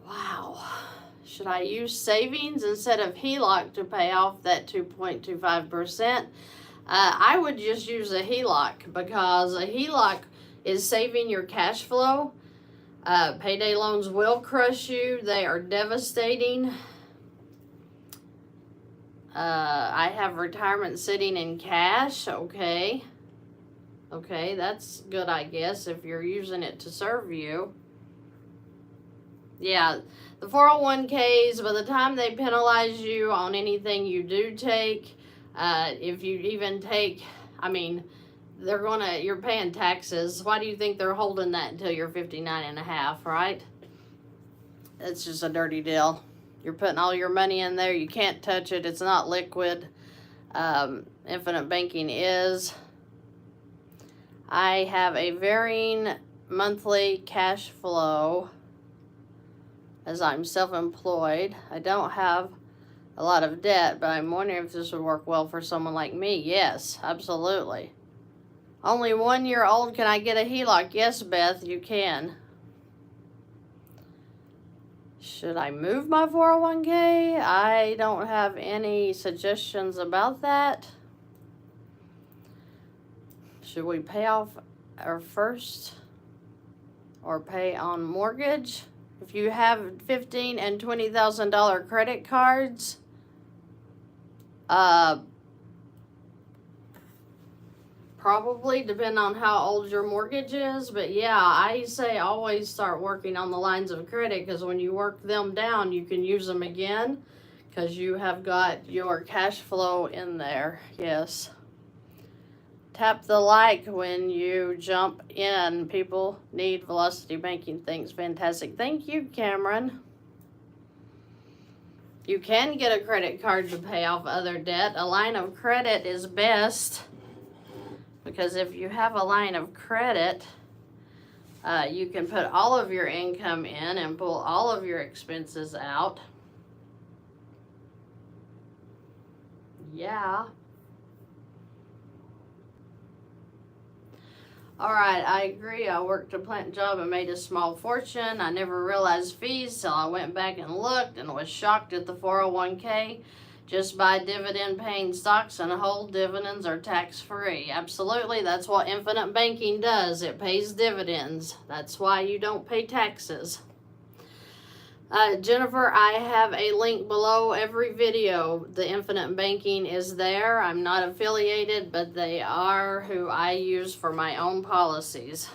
Wow. Should I use savings instead of HELOC to pay off that 2.25%? I would just use a HELOC because a HELOC is saving your cash flow. Payday loans will crush you. They are devastating. I have retirement sitting in cash. Okay, that's good, I guess, if you're using it to serve you. Yeah, the 401ks, by the time they penalize you on anything you do take, if you even take, I mean, you're paying taxes. Why do you think they're holding that until you're 59 and a half, right? It's just a dirty deal. You're putting all your money in there. You can't touch it. It's not liquid. Infinite banking is. I have a varying monthly cash flow as I'm self-employed. I don't have a lot of debt, but I'm wondering if this would work well for someone like me. Yes, absolutely. Only 1 year old, can I get a HELOC? Yes, Beth, you can. Should I move my 401k? I don't have any suggestions about that. Should we pay off our first or pay on mortgage? If you have $15,000 and $20,000 credit cards, probably depend on how old your mortgage is, but yeah, I say always start working on the lines of credit, because when you work them down, you can use them again because you have got your cash flow in there. Yes. Tap the like when you jump in. People need Velocity Banking. Thanks, fantastic. Thank you, Cameron. You can get a credit card to pay off other debt. A line of credit is best, because if you have a line of credit, you can put all of your income in and pull all of your expenses out. Yeah. All right, I agree. I worked a plant job and made a small fortune. I never realized fees till I went back and looked and was shocked at the 401k. Just buy dividend paying stocks and hold dividends are tax free. Absolutely, that's what infinite banking does. It pays dividends. That's why you don't pay taxes. Jennifer, I have a link below every video. The infinite banking is there. I'm not affiliated, but they are who I use for my own policies.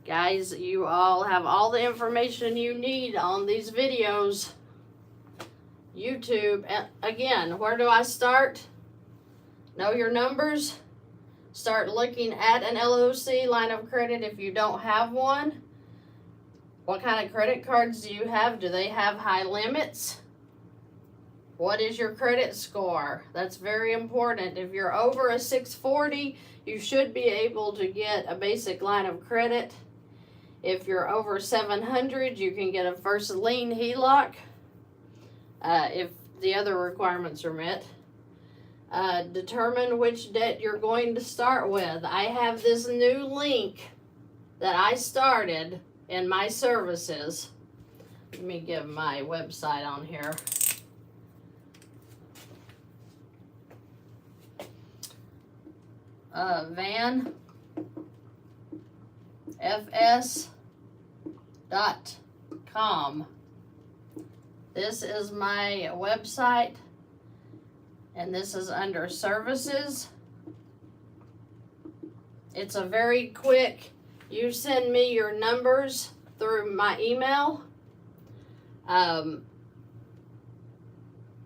Guys, you all have all the information you need on these videos. YouTube, and again, where do I start? Know your numbers. Start looking at an LOC line of credit if you don't have one. What kind of credit cards do you have? Do they have high limits? What is your credit score? That's very important. If you're over a 640, you should be able to get a basic line of credit. If you're over 700, you can get a first lien HELOC if the other requirements are met. Determine which debt you're going to start with. I have this new link that I started in my services. Let me give my website on here. VANNFS.com. This is my website, and this is under services. It's a very quick, you send me your numbers through my email.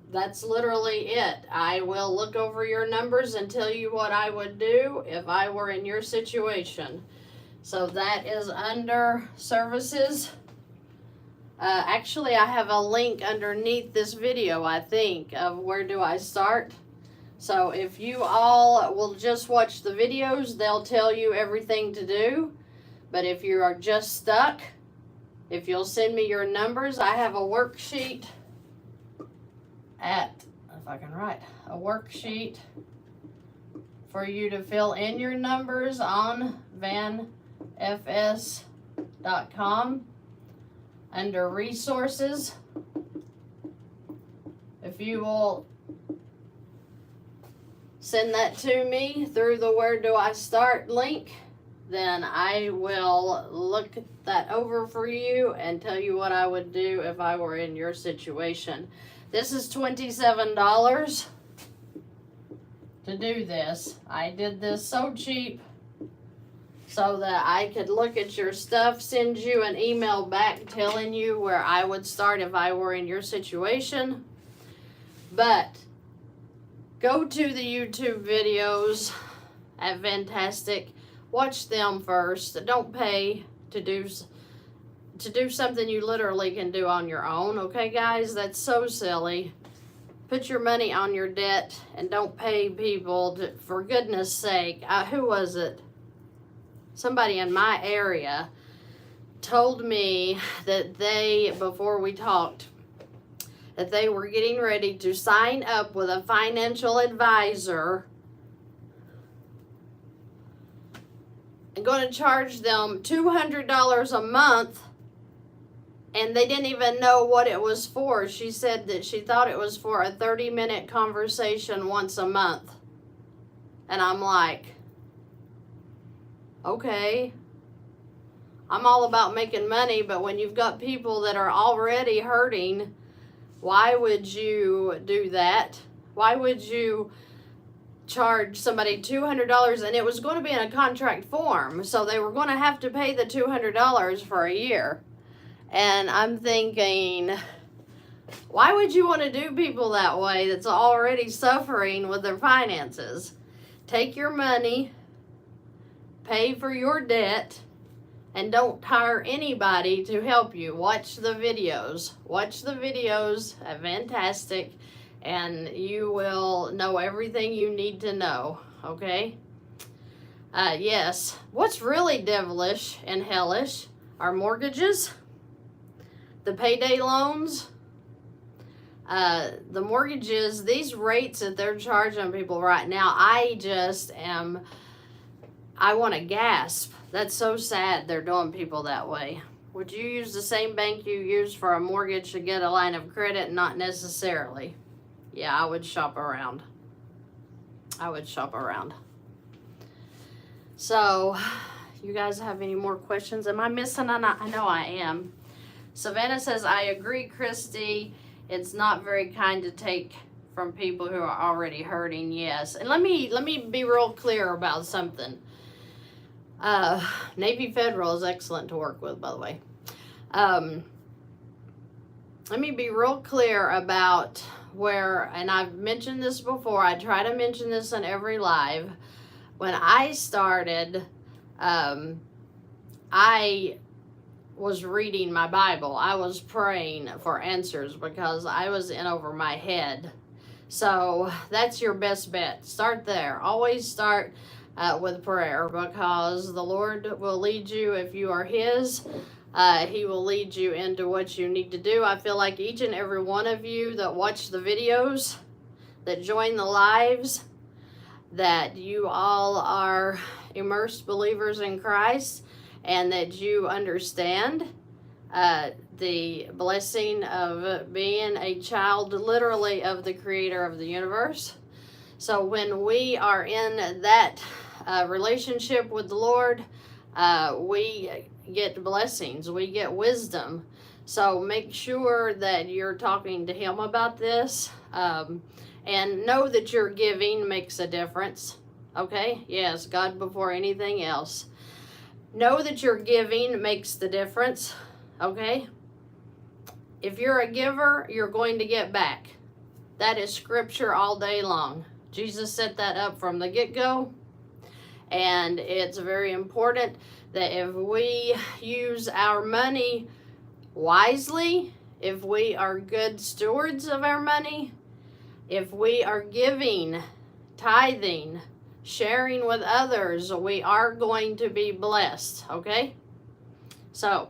That's literally it. I will look over your numbers and tell you what I would do if I were in your situation. So that is under services. Actually, I have a link underneath this video, I think, of where do I start. So if you all will just watch the videos, they'll tell you everything to do. But if you are just stuck, if you'll send me your numbers, I have a worksheet if I can write, a worksheet for you to fill in your numbers on VANNFS.com under resources. If you will send that to me through the Where Do I Start link, then I will look that over for you and tell you what I would do if I were in your situation. This is $27 to do this. I did this so cheap so that I could look at your stuff, send you an email back telling you where I would start if I were in your situation. But go to the YouTube videos at VANNtastic. Watch them first. Don't pay to do something you literally can do on your own. Okay, guys? That's so silly. Put your money on your debt and don't pay people for goodness sake. Who was it? Somebody in my area told me that they, before we talked, that they were getting ready to sign up with a financial advisor and going to charge them $200 a month, and they didn't even know what it was for. She said that she thought it was for a 30-minute conversation once a month. And I'm like, okay, I'm all about making money, but when you've got people that are already hurting, why would you do that? Why would you charge somebody $200? And it was going to be in a contract form, so they were going to have to pay the $200 for a year. And I'm thinking, why would you want to do people that way that's already suffering with their finances? Take your money, pay for your debt, and don't hire anybody to help you. Watch the videos. Watch the videos at VANNtastic, and you will know everything you need to know, okay? Yes, what's really devilish and hellish are mortgages, the payday loans, the mortgages, these rates that they're charging people right now. I just am I want to gasp. That's so sad they're doing people that way. Would you use the same bank you use for a mortgage to get a line of credit? Not necessarily. Yeah, I would shop around. I would shop around. So, you guys have any more questions? Am I missing? I know I am. Savannah says, I agree, Christy. It's not very kind to take from people who are already hurting. Yes. And let me be real clear about something. Navy Federal is excellent to work with, by the way. Let me be real clear about where, and I've mentioned this before, I try to mention this in every live. When I started, I was reading my Bible. I was praying for answers because I was in over my head. So that's your best bet. Start there. Always start with prayer, because the Lord will lead you if you are His. He will lead you into what you need to do. I feel like each and every one of you that watch the videos, that join the lives, that you all are immersed believers in Christ, and that you understand the blessing of being a child, literally, of the Creator of the universe. So when we are in that relationship with the Lord, we get blessings, we get wisdom. So make sure that you're talking to Him about this, and know that your giving makes a difference. Okay? Yes, God before anything else. Know that your giving makes the difference. Okay? If you're a giver, you're going to get back. That is scripture all day long. Jesus set that up from the get-go. And it's very important that if we use our money wisely, if we are good stewards of our money, if we are giving, tithing, sharing with others, we are going to be blessed, okay? So,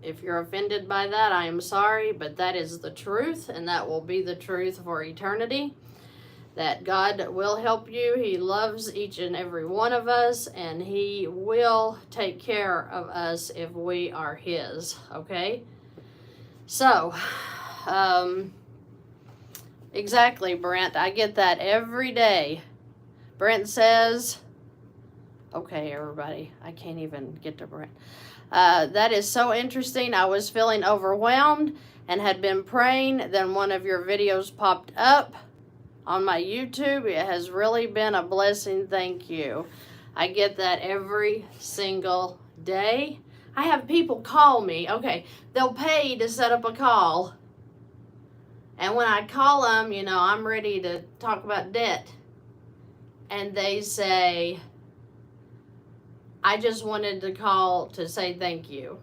if you're offended by that, I am sorry, but that is the truth, and that will be the truth for eternity. That God will help you. He loves each and every one of us, and He will take care of us if we are His, okay? So, exactly, Brent. I get that every day. Brent says, okay, everybody, I can't even get to Brent. That is so interesting. I was feeling overwhelmed and had been praying. Then one of your videos popped up on my YouTube. It has really been a blessing. Thank you. I get that every single day. I have people call me. Okay, they'll pay to set up a call. And when I call them, you know, I'm ready to talk about debt. And they say, I just wanted to call to say thank you,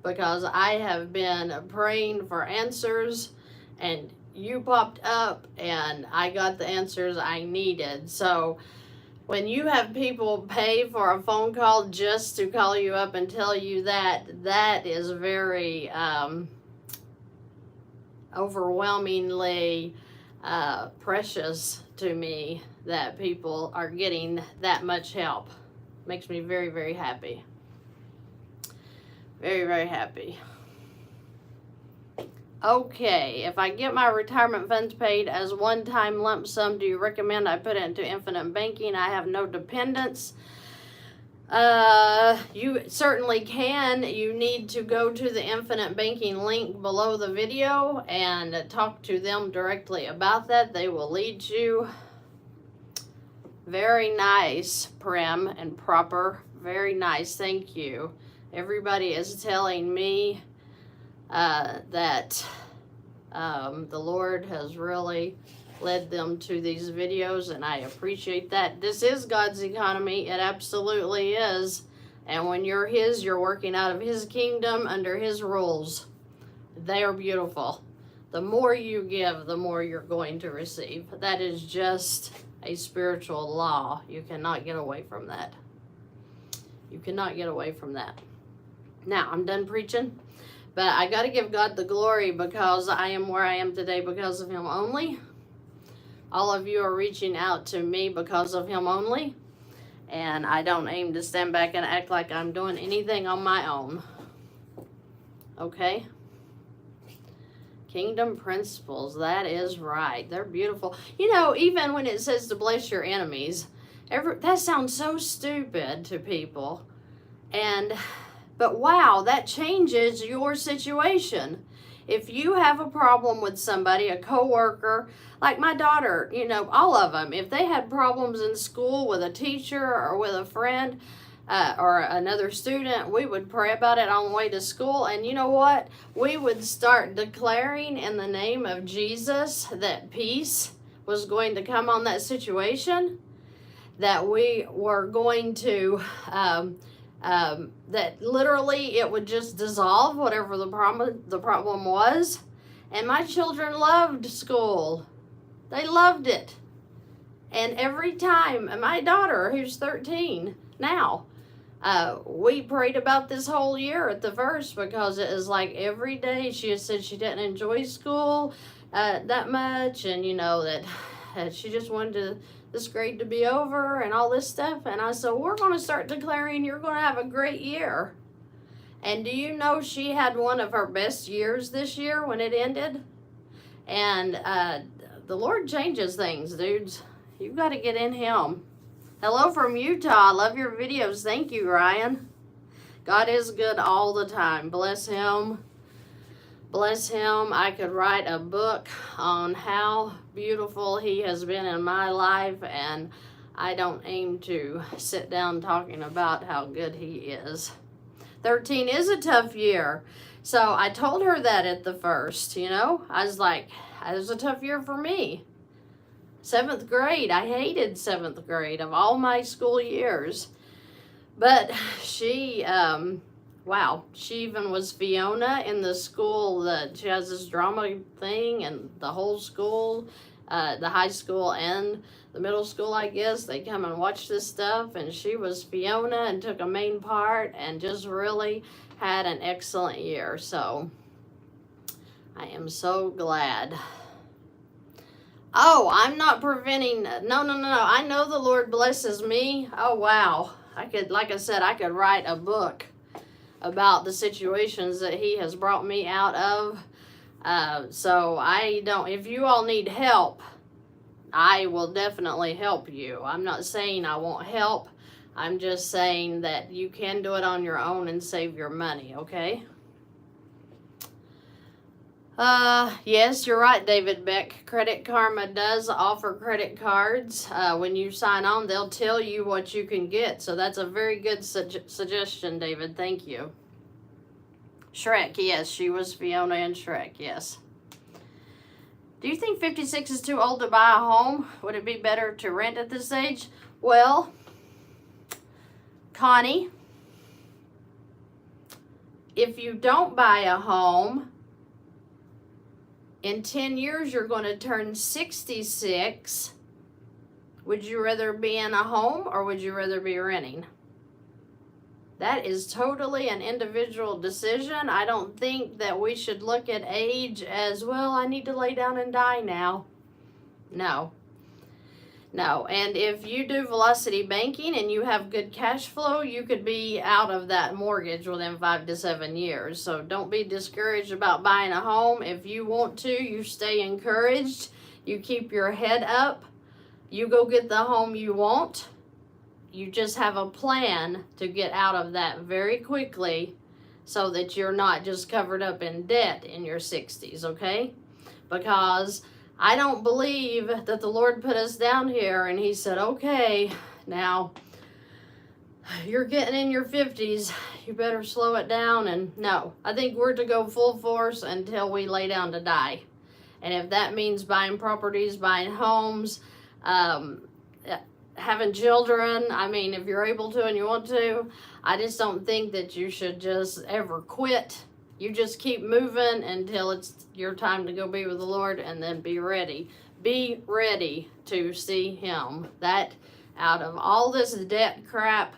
because I have been praying for answers, and you popped up and I got the answers I needed. So when you have people pay for a phone call just to call you up and tell you that, that is very overwhelmingly precious to me, that people are getting that much help. Makes me very, very happy. Very, very happy. Okay, if I get my retirement funds paid as one-time lump sum, do you recommend I put it into infinite banking? I have no dependents. You certainly can. You need to go to the infinite banking link below the video and talk to them directly about that. They will lead you. Very nice, prim and proper. Very nice. Thank you. Everybody is telling me that the Lord has really led them to these videos, and I appreciate that. This is God's economy. It absolutely is. And when you're His, you're working out of His kingdom under His rules. They are beautiful. The more you give, the more you're going to receive. That is just a spiritual law. You cannot get away from that. You cannot get away from that. Now, I'm done preaching. But I got to give God the glory, because I am where I am today because of Him only. All of you are reaching out to me because of Him only. And I don't aim to stand back and act like I'm doing anything on my own. Okay? Kingdom principles, that is right. They're beautiful. You know, even when it says to bless your enemies, that sounds so stupid to people. But wow, that changes your situation. If you have a problem with somebody, a coworker, like my daughter, you know, all of them, if they had problems in school with a teacher or with a friend or another student, we would pray about it on the way to school. And you know what? We would start declaring in the name of Jesus that peace was going to come on that situation, that we were going to, that literally it would just dissolve whatever the problem was. And my children loved school. They loved it. And every time, and my daughter, who's 13 now, we prayed about this whole year at the first, because it is like every day she has said she didn't enjoy school that much, and you know that she just wanted this grade to be over and all this stuff. And I said, we're going to start declaring you're going to have a great year. And do you know she had one of her best years this year when it ended? And the Lord changes things, dudes. You've got to get in Him. Hello from Utah. I love your videos. Thank you, Ryan. God is good all the time. Bless Him. Bless Him. I could write a book on how beautiful He has been in my life, and I don't aim to sit down talking about how good He is. 13 is a tough year. So I told her that at the first, you know. I was like, it was a tough year for me. 7th grade, I hated 7th grade of all my school years. But she, wow, she even was Fiona in the school. That she has this drama thing, and the whole school, the high school and the middle school, I guess, they come and watch this stuff. And she was Fiona and took a main part and just really had an excellent year. So I am so glad. Oh, I'm not preventing. No. I know the Lord blesses me. Oh, wow. I could, like I said, I could write a book about the situations that He has brought me out of. So I don't, if you all need help, I will definitely help you. I'm not saying I won't help. I'm just saying that you can do it on your own and save your money, okay? Yes, you're right, David Beck. Credit Karma does offer credit cards. When you sign on, they'll tell you what you can get. So that's a very good suggestion, David. Thank you. Shrek, yes, she was Fiona in Shrek, yes. Do you think 56 is too old to buy a home? Would it be better to rent at this age? Well, Connie, if you don't buy a home, in 10 years, you're going to turn 66. Would you rather be in a home or would you rather be renting? That is totally an individual decision. I don't think that we should look at age as, well, I need to lay down and die now. No. And if you do velocity banking and you have good cash flow, you could be out of that mortgage within 5 to 7 years. So don't be discouraged about buying a home. If you want to, you stay encouraged. You keep your head up. You go get the home you want. You just have a plan to get out of that very quickly so that you're not just covered up in debt in your 60s, okay? Because I don't believe that the Lord put us down here and He said, okay, now you're getting in your 50s, you better slow it down. And no, I think we're to go full force until we lay down to die. And if that means buying properties, buying homes, having children, I mean, if you're able to and you want to, I just don't think that you should just ever quit. You just keep moving until it's your time to go be with the Lord, and then be ready. Be ready to see Him. That out of all this debt crap,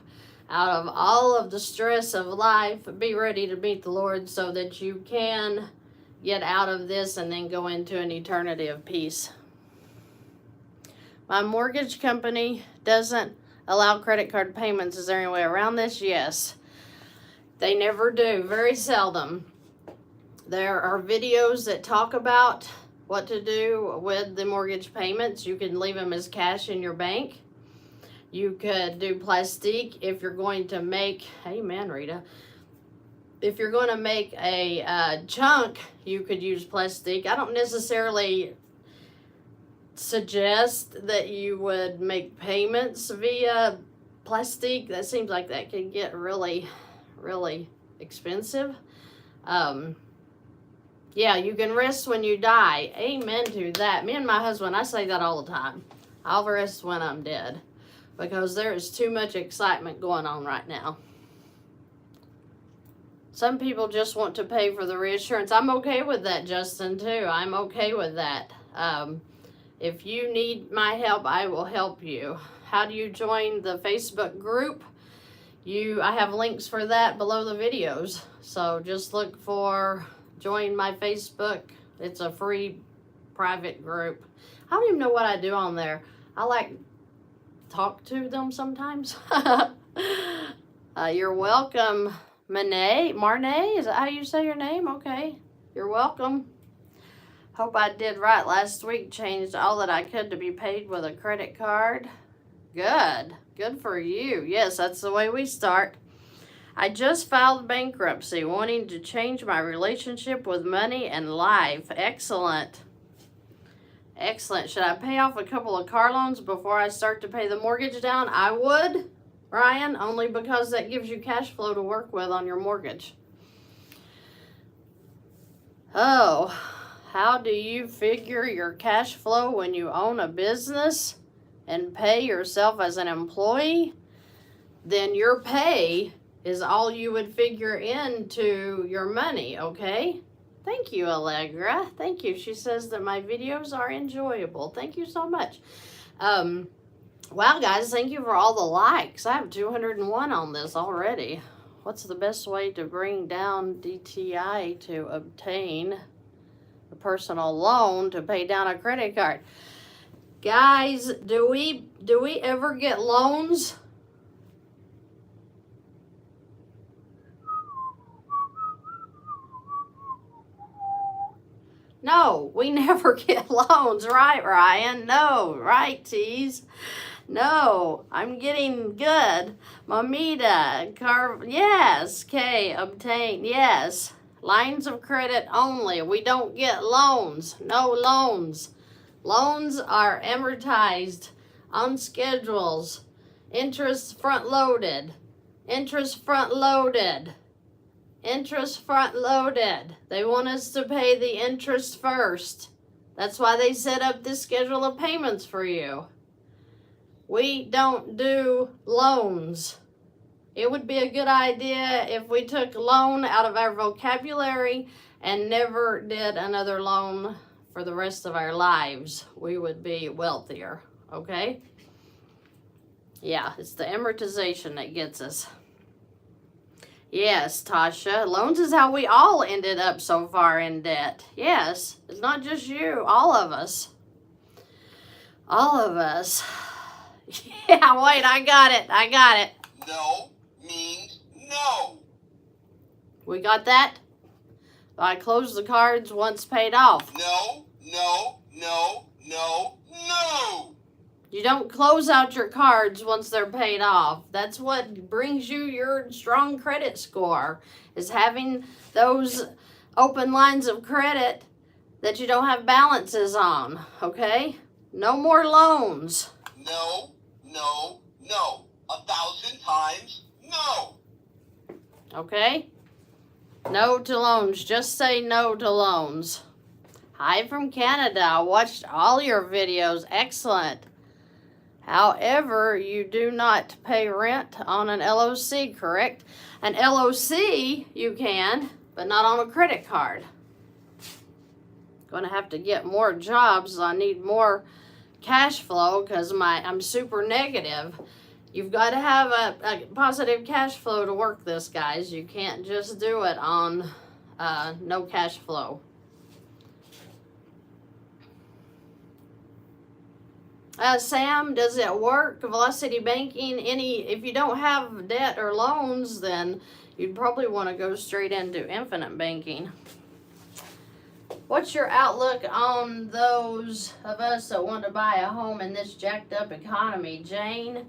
out of all of the stress of life, be ready to meet the Lord so that you can get out of this and then go into an eternity of peace. My mortgage company doesn't allow credit card payments? Is there any way around this? Yes. They never do, very seldom. There are videos that talk about what to do with the mortgage payments. You can leave them as cash in your bank. You could do plastique if you're going to make, amen, Rita. If you're going to make a chunk, you could use plastique. I don't necessarily suggest that you would make payments via plastique. That seems like that could get really, really expensive. Yeah, you can rest when you die. Amen to that. Me and my husband, I say that all the time. I'll rest when I'm dead, because there is too much excitement going on right now. Some people just want to pay for the reassurance. I'm okay with that, Justin, too. I'm okay with that. If you need my help, I will help you. How do you join the Facebook group? I have links for that below the videos. So just look for join my Facebook. It's a free private group. I don't even know what I do on there. I like talk to them sometimes. You're welcome. Marnay, is that how you say your name? Okay, you're welcome. Hope I did right last week. Changed all that I could to be paid with a credit card. Good for you. Yes, that's the way we start. I just filed bankruptcy, wanting to change my relationship with money and life. Excellent. Should I pay off a couple of car loans before I start to pay the mortgage down? I would, Ryan, only because that gives you cash flow to work with on your mortgage. Oh, how do you figure your cash flow when you own a business and pay yourself as an employee? Then your pay is all you would figure into your money, okay? Thank you, Allegra. Thank you. She says that my videos are enjoyable. Thank you so much. Wow, guys, thank you for all the likes. I have 201 on this already. What's the best way to bring down DTI to obtain a personal loan to pay down a credit card? Guys, do we ever get loans? No, we never get loans, right, Ryan? No, right, Tease? No, I'm getting good. Mamita, yes. Kay, obtain, yes. Lines of credit only. We don't get loans. No loans. Loans are amortized on schedules. Interest front loaded. Interest front loaded. Interest front loaded. They want us to pay the interest first. That's why they set up this schedule of payments for you. We don't do loans. It would be a good idea if we took loan out of our vocabulary and never did another loan for the rest of our lives. We would be wealthier, okay? Yeah, it's the amortization that gets us. Yes, Tasha. Loans is how we all ended up so far in debt. Yes, it's not just you. All of us. All of us. Yeah, wait, I got it. No means no. We got that? I closed the cards once paid off. No. You don't close out your cards once they're paid off. That's what brings you your strong credit score, is having those open lines of credit that you don't have balances on, okay? No more loans. No. 1,000 times no. Okay? No to loans. Just say no to loans. Hi from Canada. I watched all your videos. Excellent. However, you do not pay rent on an LOC, correct? An LOC you can, but not on a credit card. Going to have to get more jobs. I need more cash flow because I'm super negative. You've got to have a positive cash flow to work this, guys. You can't just do it on no cash flow. Sam, does it work? Velocity banking, if you don't have debt or loans, then you'd probably want to go straight into infinite banking. What's your outlook on those of us that want to buy a home in this jacked up economy? Jane?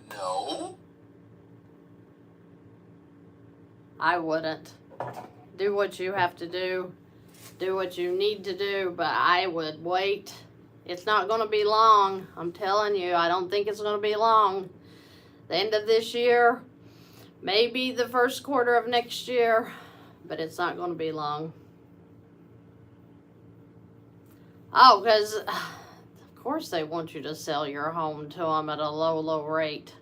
No. I wouldn't. Do what you have to do. Do what you need to do, but I would wait. It's not going to be long. I'm telling you, I don't think it's going to be long. The end of this year, maybe the first quarter of next year, but it's not going to be long. Oh, because of course they want you to sell your home to them at a low, low rate.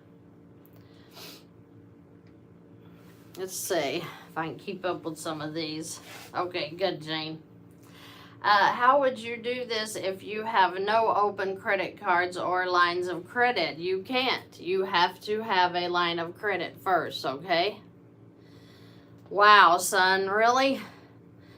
Let's see if I can keep up with some of these. Okay, good, Jane. How would you do this if you have no open credit cards or lines of credit? You can't. You have to have a line of credit first, okay? Wow, son, really?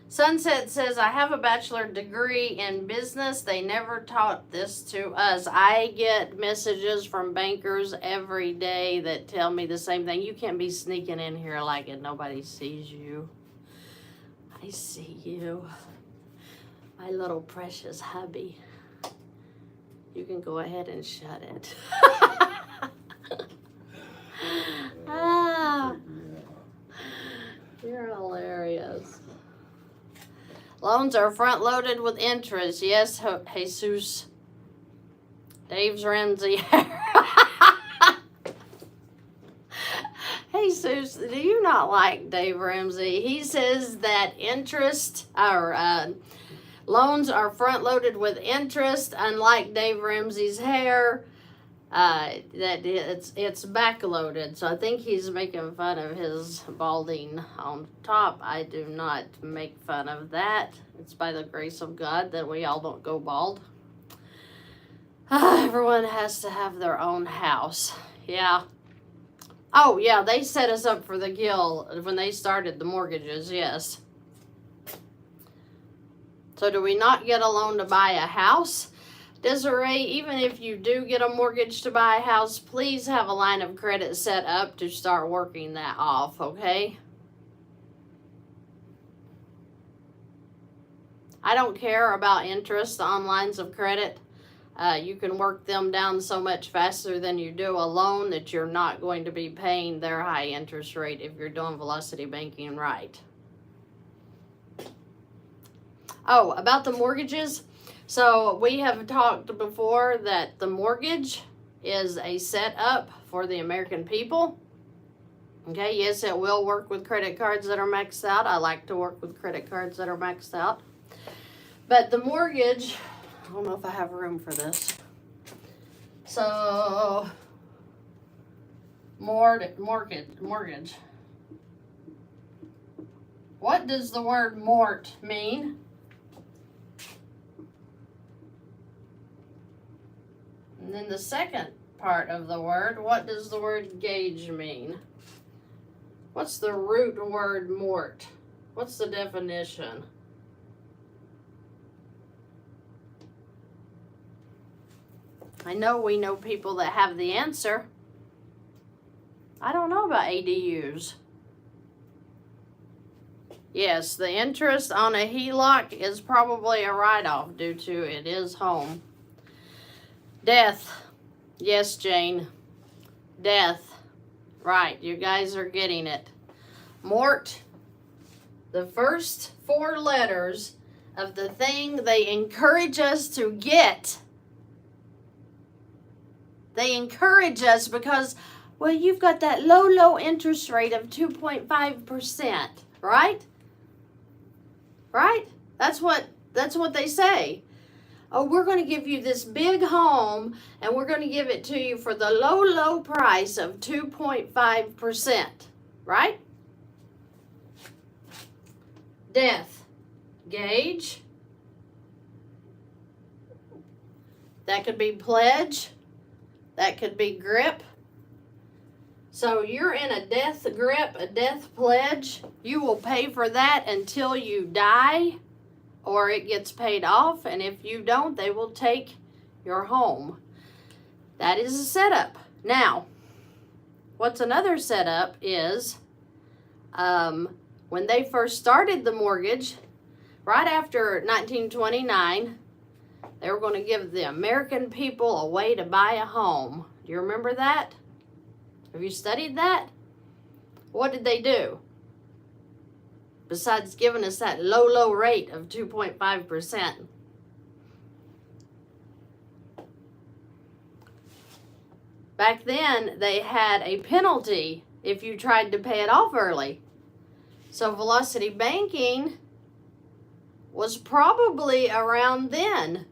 Sunset says, I have a bachelor degree in business. They never taught this to us. I get messages from bankers every day that tell me the same thing. You can't be sneaking in here like it. Nobody sees you. I see you. My little precious hubby. You can go ahead and shut it. You're hilarious. Loans are front-loaded with interest. Yes, Jesus. Dave's Ramsey. Jesus, do you not like Dave Ramsey? He says that loans are front-loaded with interest, unlike Dave Ramsey's hair. That it's backloaded. So I think he's making fun of his balding on top. I do not make fun of that. It's by the grace of God that we all don't go bald. Everyone has to have their own house. Yeah. Oh, yeah, they set us up for the gill when they started the mortgages, yes. So do we not get a loan to buy a house? Desiree, even if you do get a mortgage to buy a house, please have a line of credit set up to start working that off, okay? I don't care about interest on lines of credit. You can work them down so much faster than you do a loan that you're not going to be paying their high interest rate if you're doing velocity banking right. Oh, about the mortgages. So we have talked before that the mortgage is a setup for the American people. Okay, yes, it will work with credit cards that are maxed out. I like to work with credit cards that are maxed out. But the mortgage, I don't know if I have room for this. So, mortgage. What does the word mort mean? And then the second part of the word, what does the word gauge mean? What's the root word mort? What's the definition? I know we know people that have the answer. I don't know about ADUs. Yes, the interest on a HELOC is probably a write-off due to it is home. Death. Yes, Jane. Death. Right, you guys are getting it. Mort. The first 4 letters of the thing they encourage us to get. They encourage us because, well, you've got that low interest rate of 2.5%, right? Right? That's what they say. Oh, we're going to give you this big home, and we're going to give it to you for the low price of 2.5%, right? Death. Gauge. That could be pledge. That could be grip. So you're in a death grip, a death pledge. You will pay for that until you die, or it gets paid off, and if you don't, they will take your home. That is a setup. Now, what's another setup is when they first started the mortgage, right after 1929, they were going to give the American people a way to buy a home. Do you remember that? Have you studied that? What did they do? Besides giving us that low rate of 2.5%. Back then, they had a penalty if you tried to pay it off early. So velocity banking was probably around then.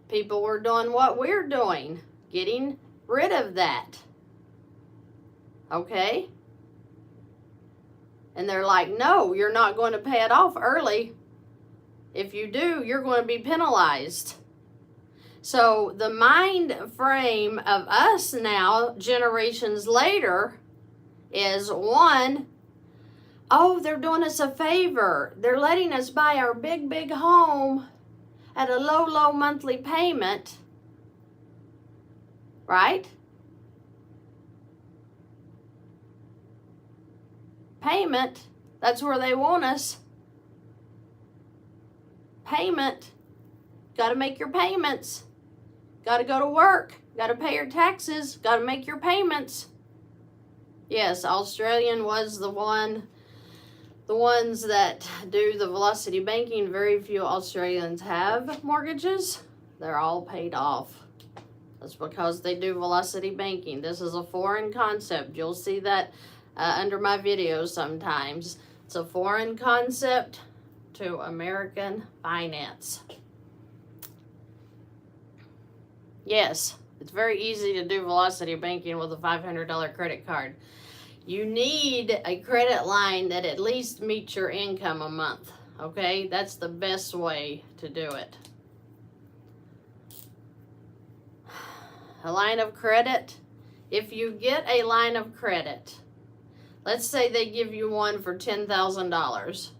People were doing what we're doing, getting rid of that. Okay? And they're like, no, you're not going to pay it off early. If you do, you're going to be penalized. So the mind frame of us now, generations later, is one, oh, they're doing us a favor. They're letting us buy our big home at a low monthly payment. Right? Payment, that's where they want us. Payment, got to make your payments. Got to go to work. Got to pay your taxes. Got to make your payments. Yes, Australian was the ones that do the velocity banking. Very few Australians have mortgages. They're all paid off. That's because they do velocity banking. This is a foreign concept. You'll see that under my videos sometimes. It's a foreign concept to American finance. Yes, it's very easy to do velocity banking with a $500 credit card. You need a credit line that at least meets your income a month. Okay, that's the best way to do it. A line of credit. If you get a line of credit, let's say they give you one for $10,000.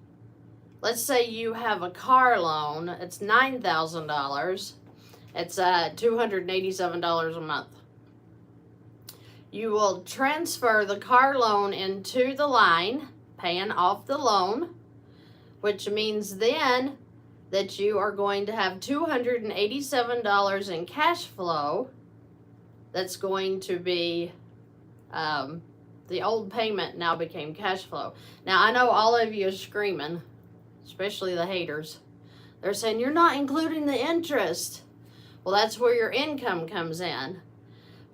Let's say you have a car loan. It's $9,000. It's $287 a month. You will transfer the car loan into the line, paying off the loan, which means then that you are going to have $287 in cash flow. That's going to be, the old payment now became cash flow. Now, I know all of you are screaming, especially the haters. They're saying, you're not including the interest. Well, that's where your income comes in.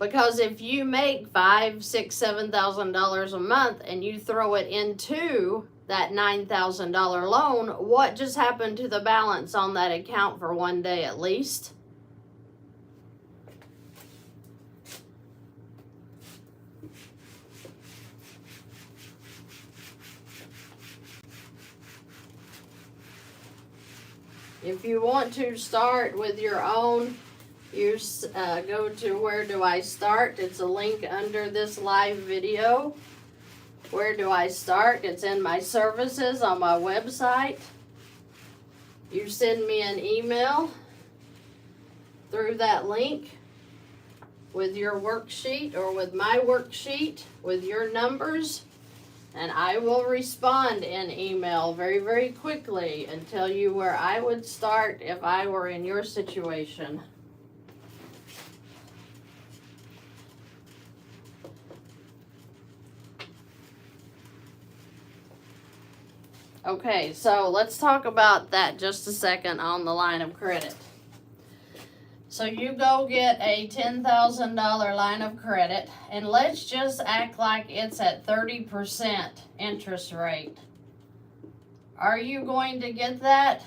Because if you make $5,000, $6,000, $7,000 a month and you throw it into that $9,000 loan, what just happened to the balance on that account for one day at least? If you want to start with your own, you go to Where Do I Start? It's a link under this live video. Where do I start? It's in my services on my website. You send me an email through that link with your worksheet or with my worksheet with your numbers. And I will respond in email very quickly and tell you where I would start if I were in your situation. Okay, so let's talk about that just a second on the line of credit. So you go get a $10,000 line of credit, and let's just act like it's at 30% interest rate. Are you going to get that?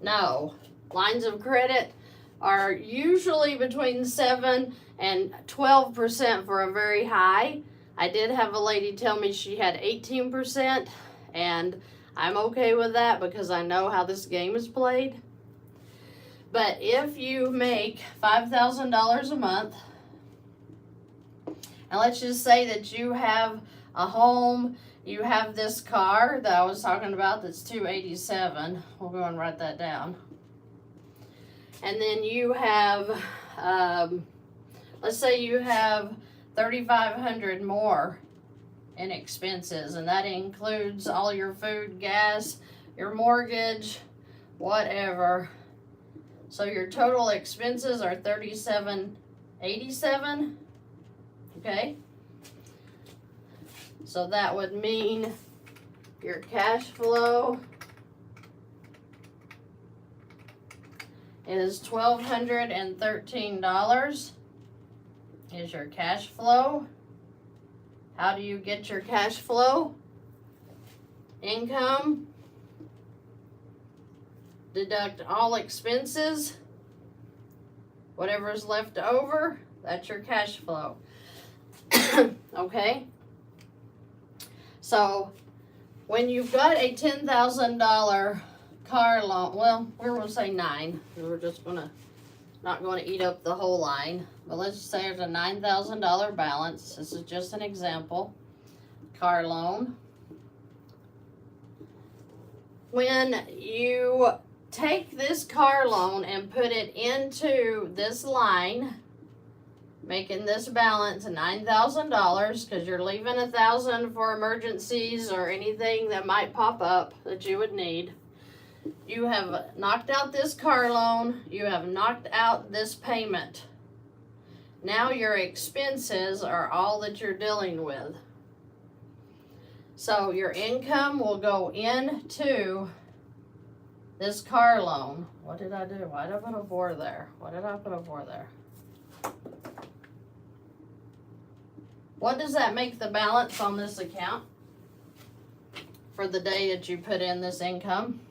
No. Lines of credit are usually between 7 and 12% for a very high. I did have a lady tell me she had 18%, and I'm okay with that because I know how this game is played. But if you make $5,000 a month, and let's just say that you have a home You have this car that I was talking about that's $287. We'll go and write that down. And then you have, let's say you have $3,500 more in expenses, and that includes all your food, gas, your mortgage, whatever. So your total expenses are $3,787. Okay? So that would mean your cash flow is $1,213 is your cash flow. How do you get your cash flow? Income, deduct all expenses, whatever's left over, that's your cash flow. Okay? So, when you've got a $10,000 car loan, well, we're going to say 9. We're just not going to eat up the whole line. But let's say there's a $9,000 balance. This is just an example. Car loan. When you take this car loan and put it into this line, making this balance $9,000, because you're leaving $1,000 for emergencies or anything that might pop up that you would need. You have knocked out this car loan. You have knocked out this payment. Now your expenses are all that you're dealing with. So your income will go into this car loan. What did I do? Why did I put a 4 there? Why did I put a 4 there? What does that make the balance on this account for the day that you put in this income?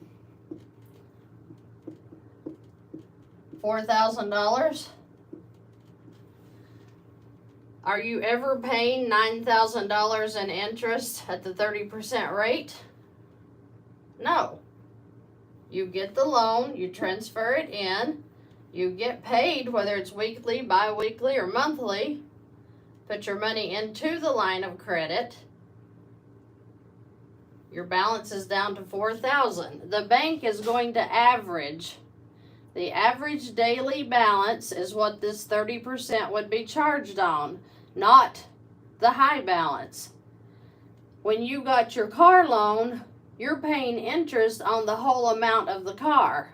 $4,000? Are you ever paying $9,000 in interest at the 30% rate? No. You get the loan, you transfer it in, you get paid, whether it's weekly, bi-weekly, or monthly. Put your money into the line of credit. Your balance is down to $4,000. The bank is going to average. The average daily balance is what this 30% would be charged on, not the high balance. When you got your car loan, you're paying interest on the whole amount of the car.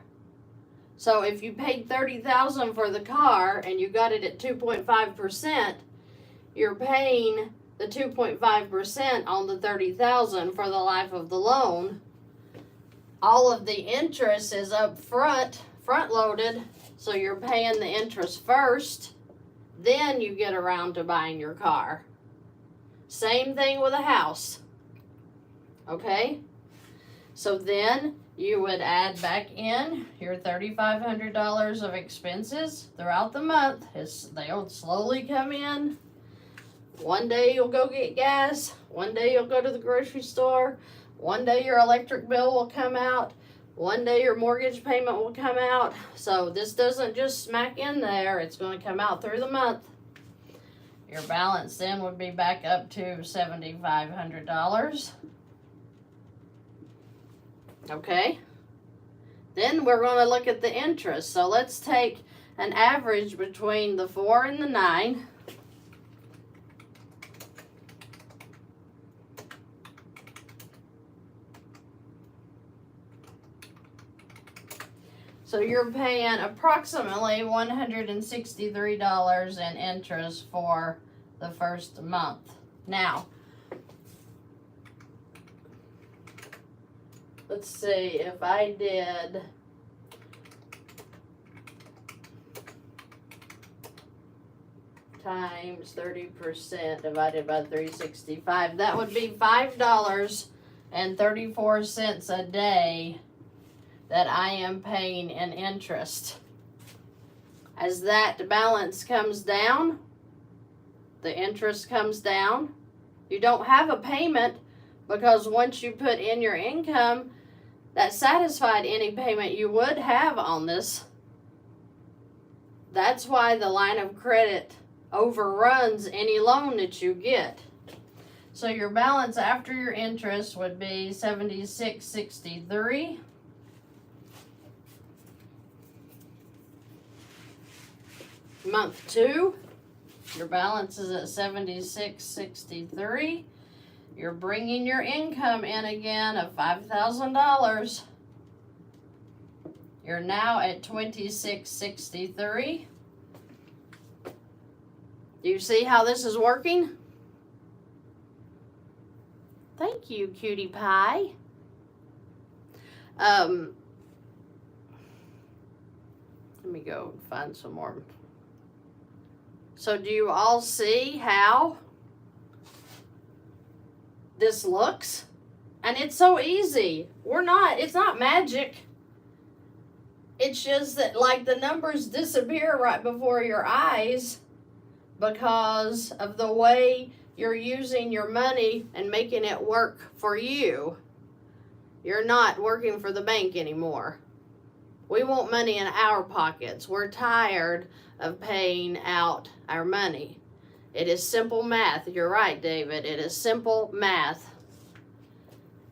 So if you paid $30,000 for the car and you got it at 2.5%, you're paying the 2.5% on the $30,000 for the life of the loan. All of the interest is up front loaded, so you're paying the interest first, then you get around to buying your car. Same thing with a house. Okay? So then you would add back in your $3,500 of expenses throughout the month. They'll slowly come in. One day you'll go get gas. One day you'll go to the grocery store. One day your electric bill will come out. One day your mortgage payment will come out. So this doesn't just smack in there. It's going to come out through the month. Your balance then would be back up to $7,500. Okay? Then we're going to look at the interest. So let's take an average between the 4 and the 9. So you're paying approximately $163 in interest for the first month. Now, let's see, if I did times 30% divided by 365, that would be $5.34 a day that I am paying in interest. As that balance comes down, the interest comes down. You don't have a payment because once you put in your income, that satisfied any payment you would have on this. That's why the line of credit overruns any loan that you get. So your balance after your interest would be $76.63. Month 2, your balance is at $76.63. You're bringing your income in again of $5,000. You're now at $26.63. Do you see how this is working? Thank you, cutie pie. Let me go find some more. So do you all see how this looks? And it's so easy. It's not magic. It's just that like the numbers disappear right before your eyes because of the way you're using your money and making it work for you. You're not working for the bank anymore. We want money in our pockets. We're tired of paying out our money. It is simple math. You're right, David. It is simple math.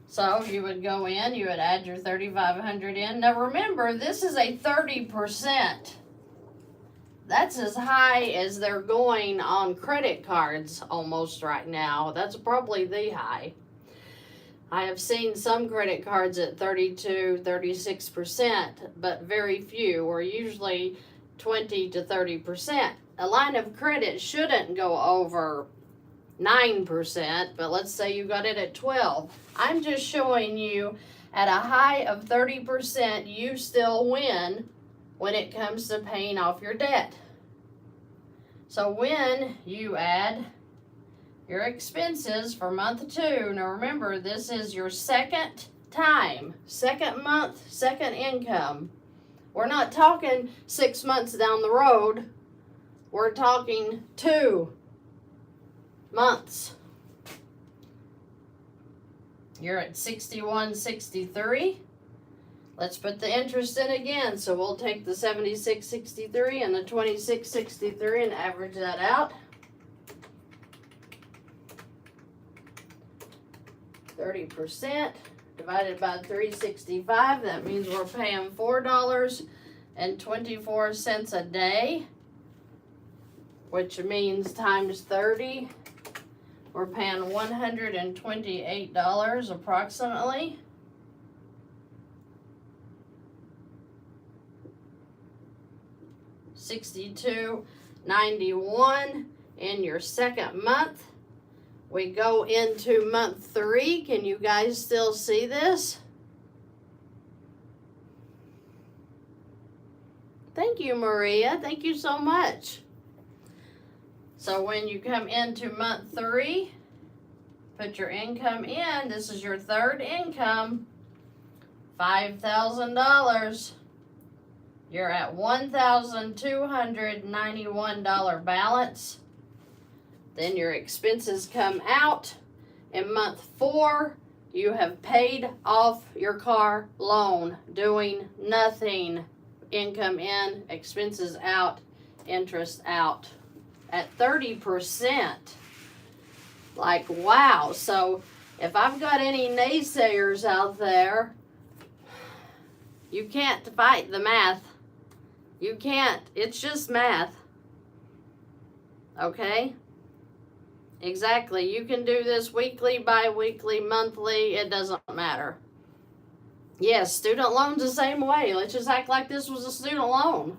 So you would go in, you would add your $3,500 in. Now remember, this is a 30%. That's as high as they're going on credit cards almost right now. That's probably the high. I have seen some credit cards at 32, 36%, but very few. We're usually 20 to 30%. A line of credit shouldn't go over 9%, but let's say you got it at 12. I'm just showing you at a high of 30%, you still win when it comes to paying off your debt. So when you add your expenses for month 2, now remember, this is your second time, second month, second income. We're not talking 6 months down the road. We're talking 2 months. You're at $61.63. Let's put the interest in again. So we'll take the $76.63 and the $26.63 and average that out. 30% divided by 365. That means we're paying $4.24 a day, which means times 30. We're paying $128 approximately. $62.91 in your second month. We go into month 3. Can you guys still see this? Thank you, Maria. Thank you so much. So when you come into month 3, put your income in. This is your third income, $5,000. You're at $1,291 balance. Then your expenses come out. In month 4, you have paid off your car loan, doing nothing. Income in, expenses out, interest out. At 30%. Like, wow. So if I've got any naysayers out there, you can't fight the math. You can't. It's just math. Okay? Exactly. You can do this weekly, bi-weekly, monthly. It doesn't matter. Yes, student loans the same way. Let's just act like this was a student loan.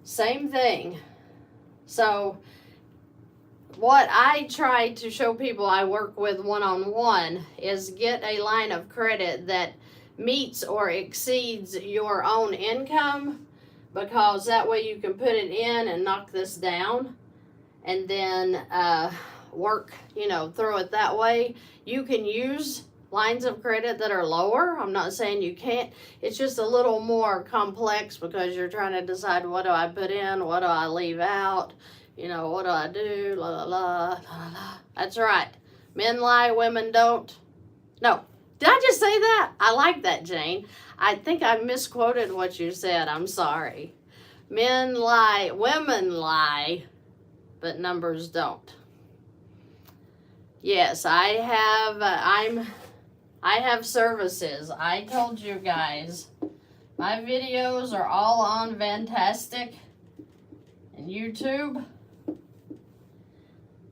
Same thing. So what I try to show people I work with one-on-one is get a line of credit that meets or exceeds your own income, because that way you can put it in and knock this down and then work, through it that way. You can use lines of credit that are lower. I'm not saying you can't. It's just a little more complex because you're trying to decide, what do I put in? What do I leave out? What do I do? La, la, la, la, la. That's right. Men lie, women don't. No. Did I just say that? I like that, Jane. I think I misquoted what you said. I'm sorry. Men lie, women lie, but numbers don't. Yes, I have, I have services. I told you guys, my videos are all on VANNtastic and YouTube.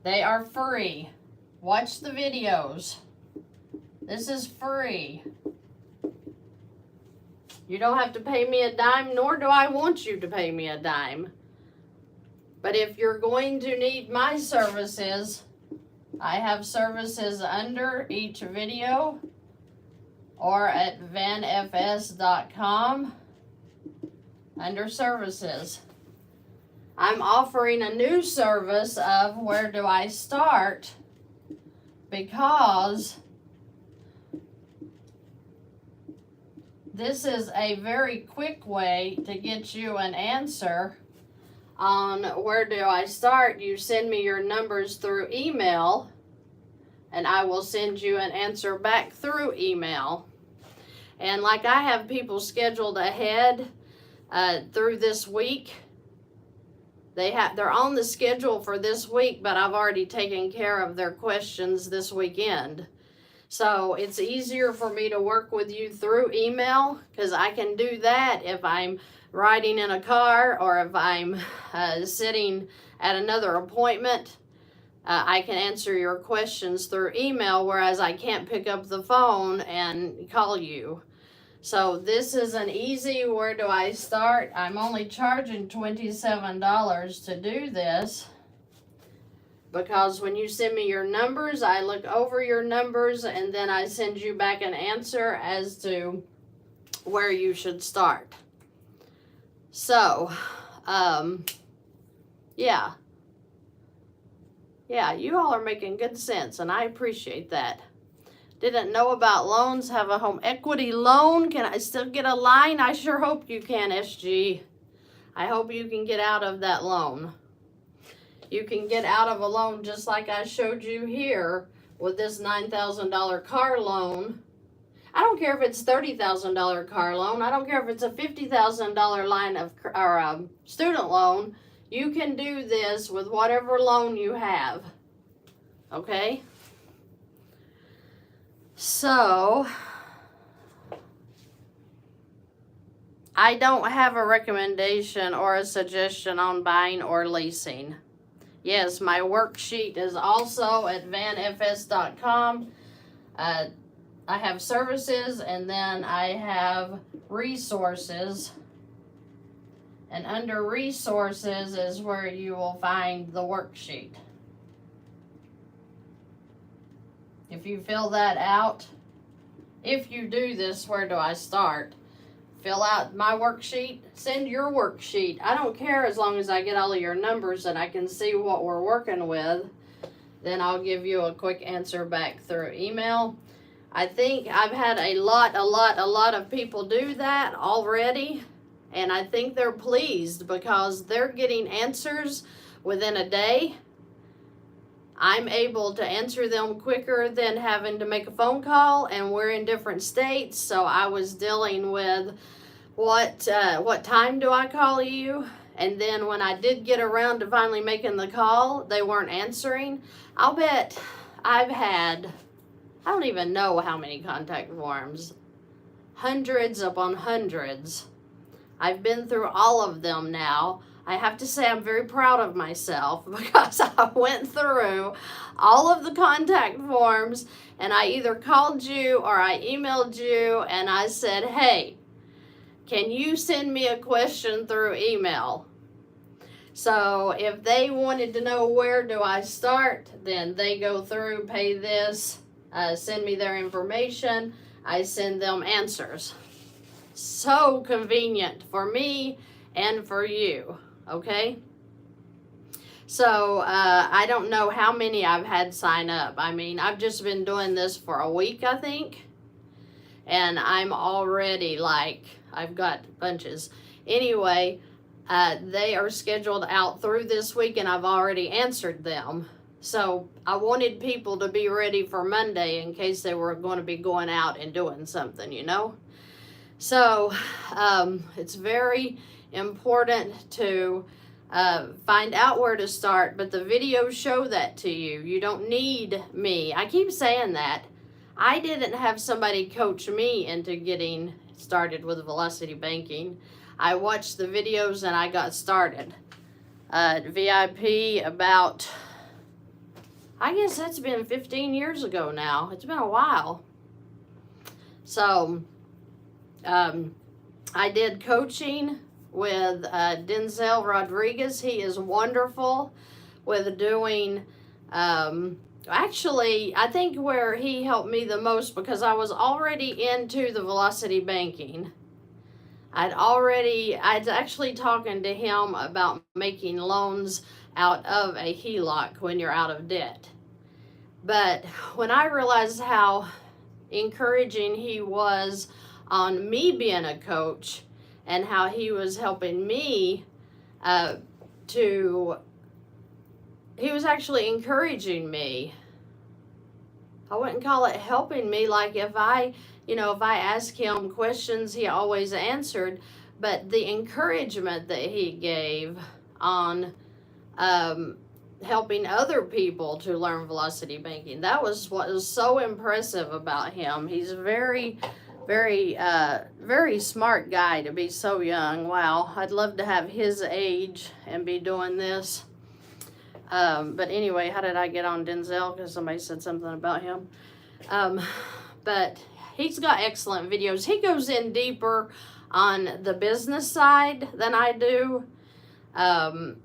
They are free. Watch the videos. This is free. You don't have to pay me a dime, nor do I want you to pay me a dime. But if you're going to need my services, I have services under each video or at VANNFS.com under services. I'm offering a new service of where do I start, because this is a very quick way to get you an answer on where do I start. You send me your numbers through email, and I will send you an answer back through email. And like I have people scheduled ahead through this week. They're on the schedule for this week, but I've already taken care of their questions this weekend. So it's easier for me to work with you through email, because I can do that if I'm riding in a car or if I'm sitting at another appointment. I can answer your questions through email, whereas I can't pick up the phone and call you. So this is an easy, where do I start? I'm only charging $27 to do this, because when you send me your numbers, I look over your numbers and then I send you back an answer as to where you should start. So, yeah, you all are making good sense, and I appreciate that. Didn't know about loans. Have a home equity loan. Can I still get a line? I sure hope you can, SG. I hope you can get out of that loan. You can get out of a loan just like I showed you here with this $9,000 car loan. I don't care if it's $30,000 car loan. I don't care if it's a $50,000 line of student loan. You can do this with whatever loan you have. Okay? So, I don't have a recommendation or a suggestion on buying or leasing. Yes, my worksheet is also at VANNFS.com. I have services, and then I have resources. And under resources is where you will find the worksheet. If you fill that out, if you do this, where do I start? Fill out my worksheet, send your worksheet. I don't care, as long as I get all of your numbers and I can see what we're working with. Then I'll give you a quick answer back through email. I think I've had a lot of people do that already. And I think they're pleased because they're getting answers within a day. I'm able to answer them quicker than having to make a phone call, and we're in different states, so I was dealing with what time do I call you? And then when I did get around to finally making the call, they weren't answering. I'll bet I've had, I don't even know how many contact forms, hundreds upon hundreds. I've been through all of them now. I have to say I'm very proud of myself because I went through all of the contact forms, and I either called you or I emailed you and I said, hey, can you send me a question through email? So if they wanted to know where do I start, then they go through, pay this, send me their information, I send them answers. So convenient for me and for you. Okay, so I don't know how many I've had sign up. I mean, I've just been doing this for a week, I think, and I'm already like, I've got bunches. Anyway, they are scheduled out through this week, and I've already answered them. So I wanted people to be ready for Monday in case they were going to be going out and doing something, you know. So it's very important to find out where to start, but the videos show that to you. You don't need me. I keep saying that. I didn't have somebody coach me into getting started with velocity banking. I watched the videos and I got started. VIP about, I guess that's been 15 years ago now. It's been a while. So, I did coaching with Denzel Rodriguez. He is wonderful with doing, actually, I think where he helped me the most, because I was already into the velocity banking. I'd actually talking to him about making loans out of a HELOC when you're out of debt. But when I realized how encouraging he was on me being a coach, and how he was helping me he was actually encouraging me. I wouldn't call it helping me, like if I asked him questions, he always answered, but the encouragement that he gave on helping other people to learn velocity banking, that was what was so impressive about him. He's very smart guy to be so young. Wow, I'd love to have his age and be doing this. But anyway, how did I get on Denzel? Because somebody said something about him. But he's got excellent videos. He goes in deeper on the business side than I do.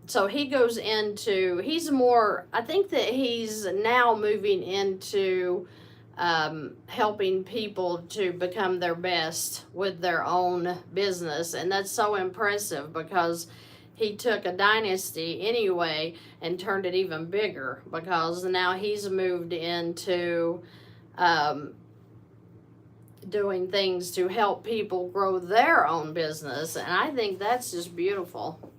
So he goes into, he's more, I think that he's now moving into helping people to become their best with their own business. And that's so impressive, because he took a dynasty anyway and turned it even bigger, because now he's moved into doing things to help people grow their own business. And I think that's just beautiful.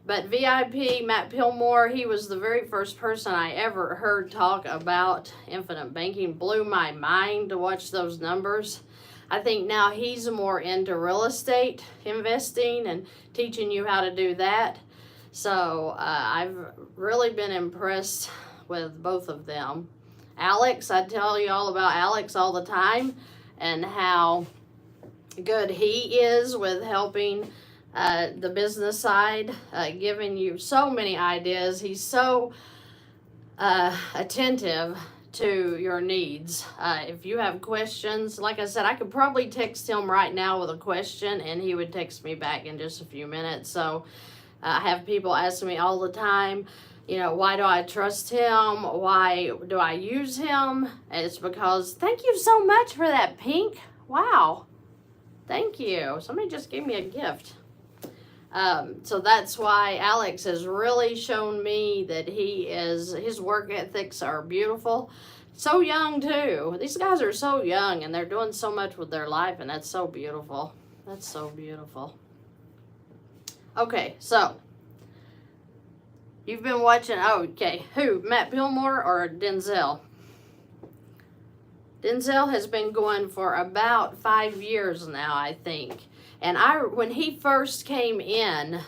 But VIP, Matt Pillmore, he was the very first person I ever heard talk about infinite banking. Blew my mind to watch those numbers. I think now he's more into real estate investing and teaching you how to do that. So I've really been impressed with both of them. Alex, I tell you all about Alex all the time, and how good he is with helping the business side, giving you so many ideas. He's so attentive to your needs. If you have questions, like I said, I could probably text him right now with a question and he would text me back in just a few minutes. So I have people ask me all the time, why do I trust him? Why do I use him? And it's because, thank you so much for that pink. Wow. Thank you. Somebody just gave me a gift. So that's why Alex has really shown me that his work ethics are beautiful. So young too. These guys are so young and they're doing so much with their life, and that's so beautiful. That's so beautiful. Okay, so you've been watching, okay, who? Matt Pillmore or Denzel? Denzel has been going for about 5 years now, I think. And when he first came in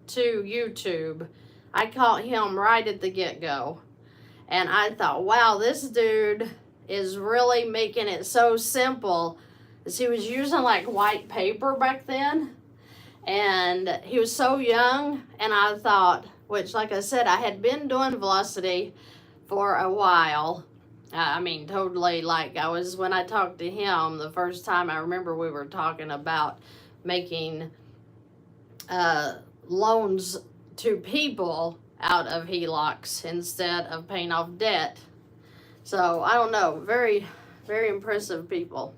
to YouTube, I caught him right at the get-go. And I thought, wow, this dude is really making it so simple. Because he was using like white paper back then. And he was so young. And I thought, which like I said, I had been doing velocity for a while. I mean, totally, like when I talked to him the first time, I remember we were talking about making loans to people out of HELOCs instead of paying off debt. So I don't know, very, very impressive people.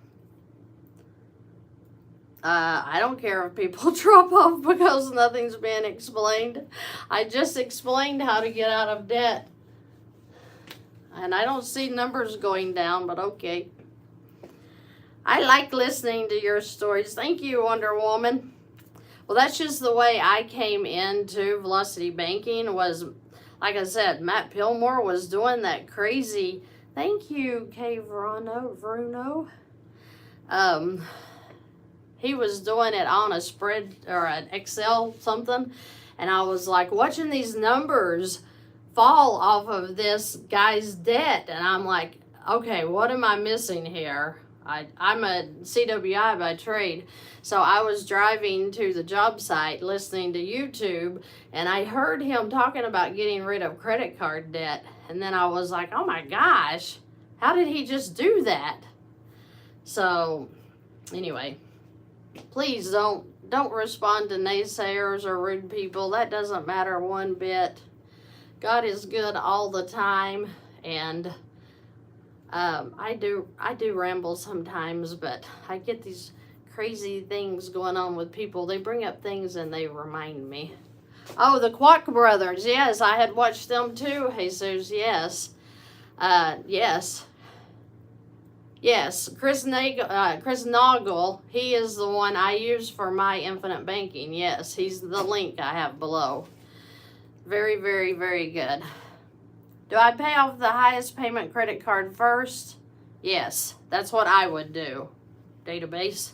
I don't care if people drop off because nothing's being explained. I just explained how to get out of debt. And I don't see numbers going down, but okay. I like listening to your stories. Thank you, Wonder Woman. Well, that's just the way I came into velocity banking. Was, like I said, Matt Pillmore was doing that crazy. Thank you, K. Bruno. He was doing it on a spread or an Excel something, And I was like watching these numbers fall off of this guy's debt. And I'm like, okay, what am I missing here? I'm a CWI by trade. So I was driving to the job site listening to YouTube, and I heard him talking about getting rid of credit card debt. And then I was like, oh my gosh, how did he just do that? So anyway, please don't respond to naysayers or rude people. That doesn't matter one bit. God is good all the time, and I do ramble sometimes, but I get these crazy things going on with people. They bring up things and they remind me. Oh, the Kwok brothers. Yes, I had watched them too, Jesus. Yes. Yes. Yes, Chris Noggle, he is the one I use for my infinite banking. Yes, he's the link I have below. Very, very, very good. Do I pay off the highest payment credit card first? Yes, that's what I would do. Database.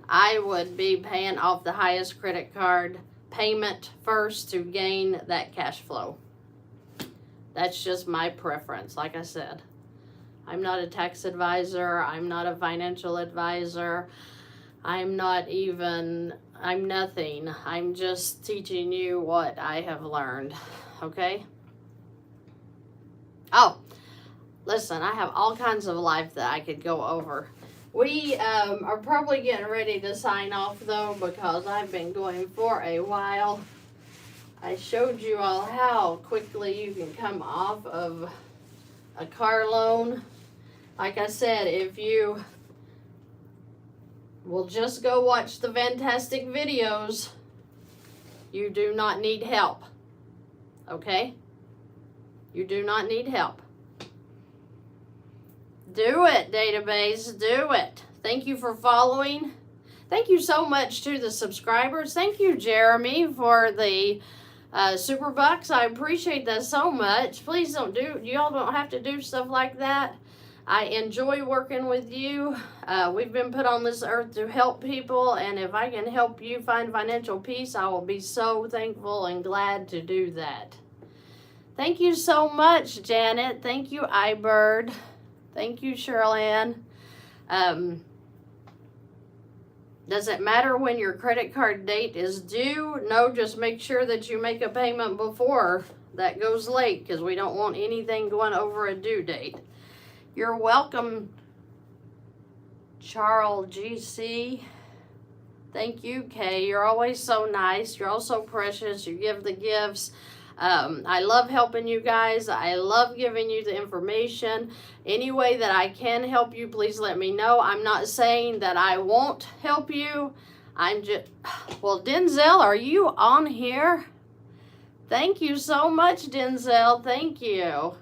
I would be paying off the highest credit card payment first to gain that cash flow. That's just my preference, like I said. I'm not a tax advisor. I'm not a financial advisor. I'm nothing. I'm just teaching you what I have learned, okay? Oh, listen, I have all kinds of life that I could go over. We are probably getting ready to sign off, though, because I've been going for a while. I showed you all how quickly you can come off of a car loan. Like I said, if you will just go watch the VANNtastic videos, you do not need help. Okay? You do not need help. Do it, database. Do it. Thank you for following. Thank you so much to the subscribers. Thank you, Jeremy, for the super bucks. I appreciate that so much. Please y'all don't have to do stuff like that. I enjoy working with you. We've been put on this earth to help people, and if I can help you find financial peace, I will be so thankful and glad to do that. Thank you so much, Janet. Thank you, iBird. Thank you, Shirley. Does it matter when your credit card date is due? No, just make sure that you make a payment before that goes late, because we don't want anything going over a due date. You're welcome, Charles GC. Thank you, Kay. You're always so nice. You're all so precious. You give the gifts. I love helping you guys. I love giving you the information. Any way that I can help you, please let me know. I'm not saying that I won't help you. I'm just... Well, Denzel, are you on here? Thank you so much, Denzel. Thank you.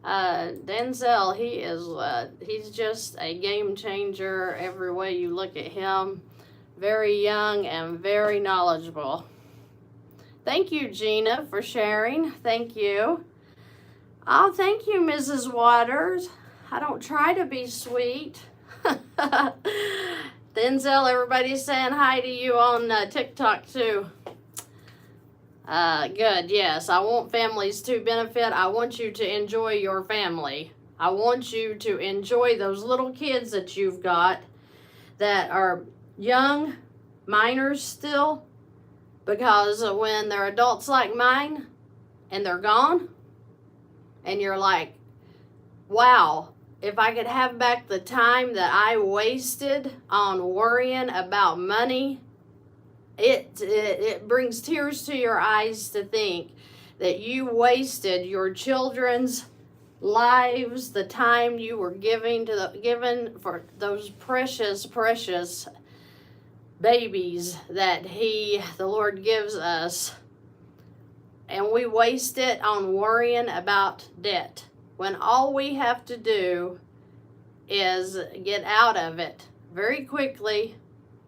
Denzel, he's just a game changer every way you look at him. Very young and very knowledgeable. Thank you, Gina, for sharing. Thank you. Oh, thank you, Mrs. Waters. I don't try to be sweet. Denzel, everybody's saying hi to you on TikTok, too. Good, yes. I want families to benefit. I want you to enjoy your family. I want you to enjoy those little kids that you've got that are young, minors still, because when they're adults like mine and they're gone, and you're like, wow, if I could have back the time that I wasted on worrying about money, it brings tears to your eyes to think that you wasted your children's lives, the time you were given for those precious, precious babies that the Lord gives us, and we waste it on worrying about debt, when all we have to do is get out of it very quickly,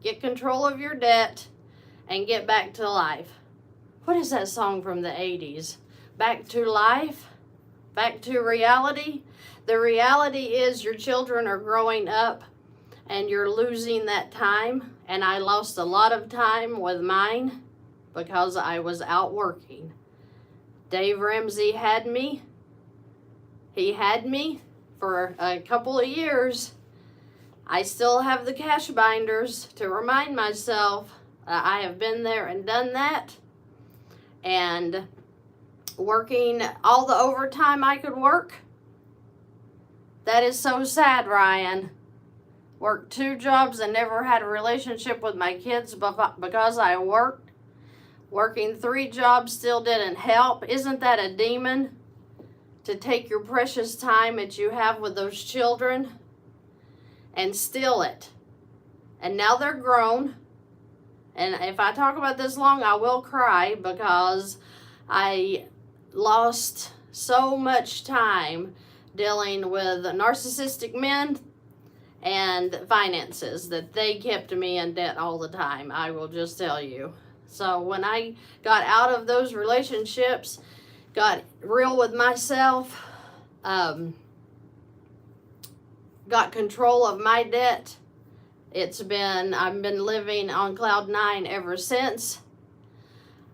get control of your debt, and get back to life. What is that song from the 80s? Back to life? Back to reality? The reality is your children are growing up and you're losing that time. And I lost a lot of time with mine. because I was out working. Dave Ramsey had me. He had me for a couple of years. I still have the cash binders to remind myself that I have been there and done that. And working all the overtime I could work. That is so sad, Ryan. Worked 2 jobs and never had a relationship with my kids because I worked. Working 3 jobs still didn't help. Isn't that a demon? To take your precious time that you have with those children and steal it. And now they're grown. And if I talk about this long, I will cry because I lost so much time dealing with narcissistic men and finances that they kept me in debt all the time. I will just tell you. So when I got out of those relationships, got real with myself, got control of my debt, I've been living on cloud 9 ever since.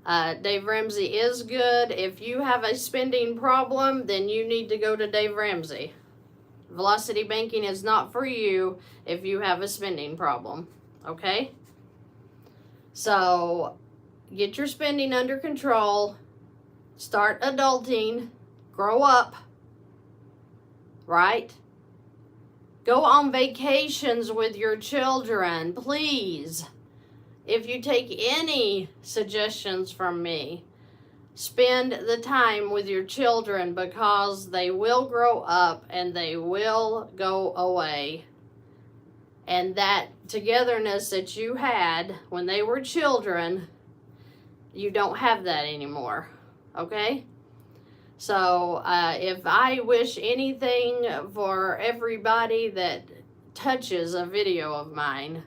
Dave Ramsey is good. If you have a spending problem, then you need to go to Dave Ramsey. Velocity banking is not for you if you have a spending problem. Okay? So, get your spending under control. Start adulting. Grow up. Right? Go on vacations with your children, please. If you take any suggestions from me, spend the time with your children because they will grow up and they will go away. And that togetherness that you had when they were children, you don't have that anymore. Okay? So, if I wish anything for everybody that touches a video of mine,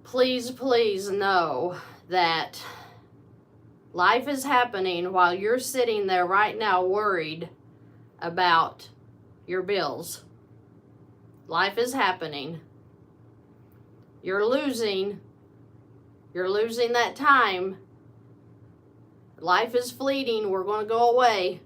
please, please know that life is happening while you're sitting there right now worried about your bills. Life is happening. You're losing that time. Life is fleeting. We're going to go away.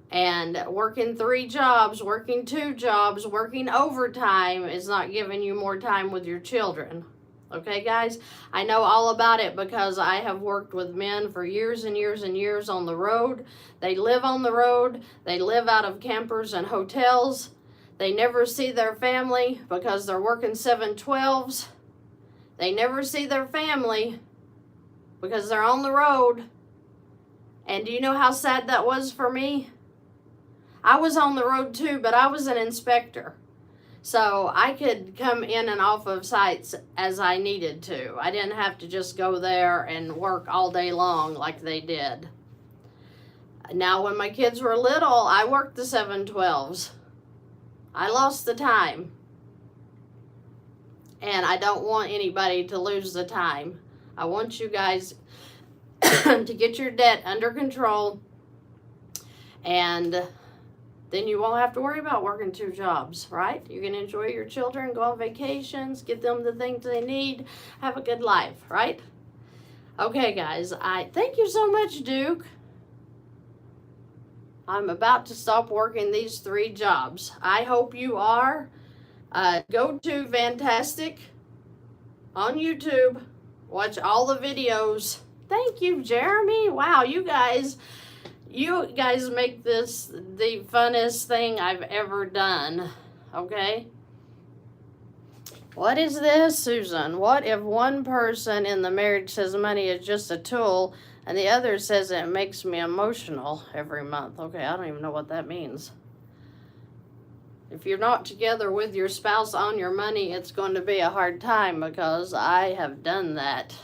And working 3 jobs, working 2 jobs, working overtime is not giving you more time with your children. Okay, guys? I know all about it because I have worked with men for years and years and years on the road. They live on the road. They live out of campers and hotels. They never see their family because they're working 7/12s. They never see their family because they're on the road. And do you know how sad that was for me? I was on the road too, but I was an inspector. So I could come in and off of sites as I needed to. I didn't have to just go there and work all day long like they did. Now, when my kids were little, I worked the 7/12s. I lost the time. And I don't want anybody to lose the time. I want you guys to get your debt under control, and then you won't have to worry about working 2 jobs, right? You can enjoy your children, go on vacations, get them the things they need, have a good life, right? Okay, guys, I thank you so much, Duke. I'm about to stop working these 3 jobs. I hope you are. Go to VANNtastic on YouTube. Watch all the videos. Thank you, Jeremy. Wow, you guys make this the funnest thing I've ever done. Okay? What is this, Susan? What if one person in the marriage says money is just a tool and the other says it makes me emotional every month? Okay, I don't even know what that means. If you're not together with your spouse on your money, it's going to be a hard time because I have done that.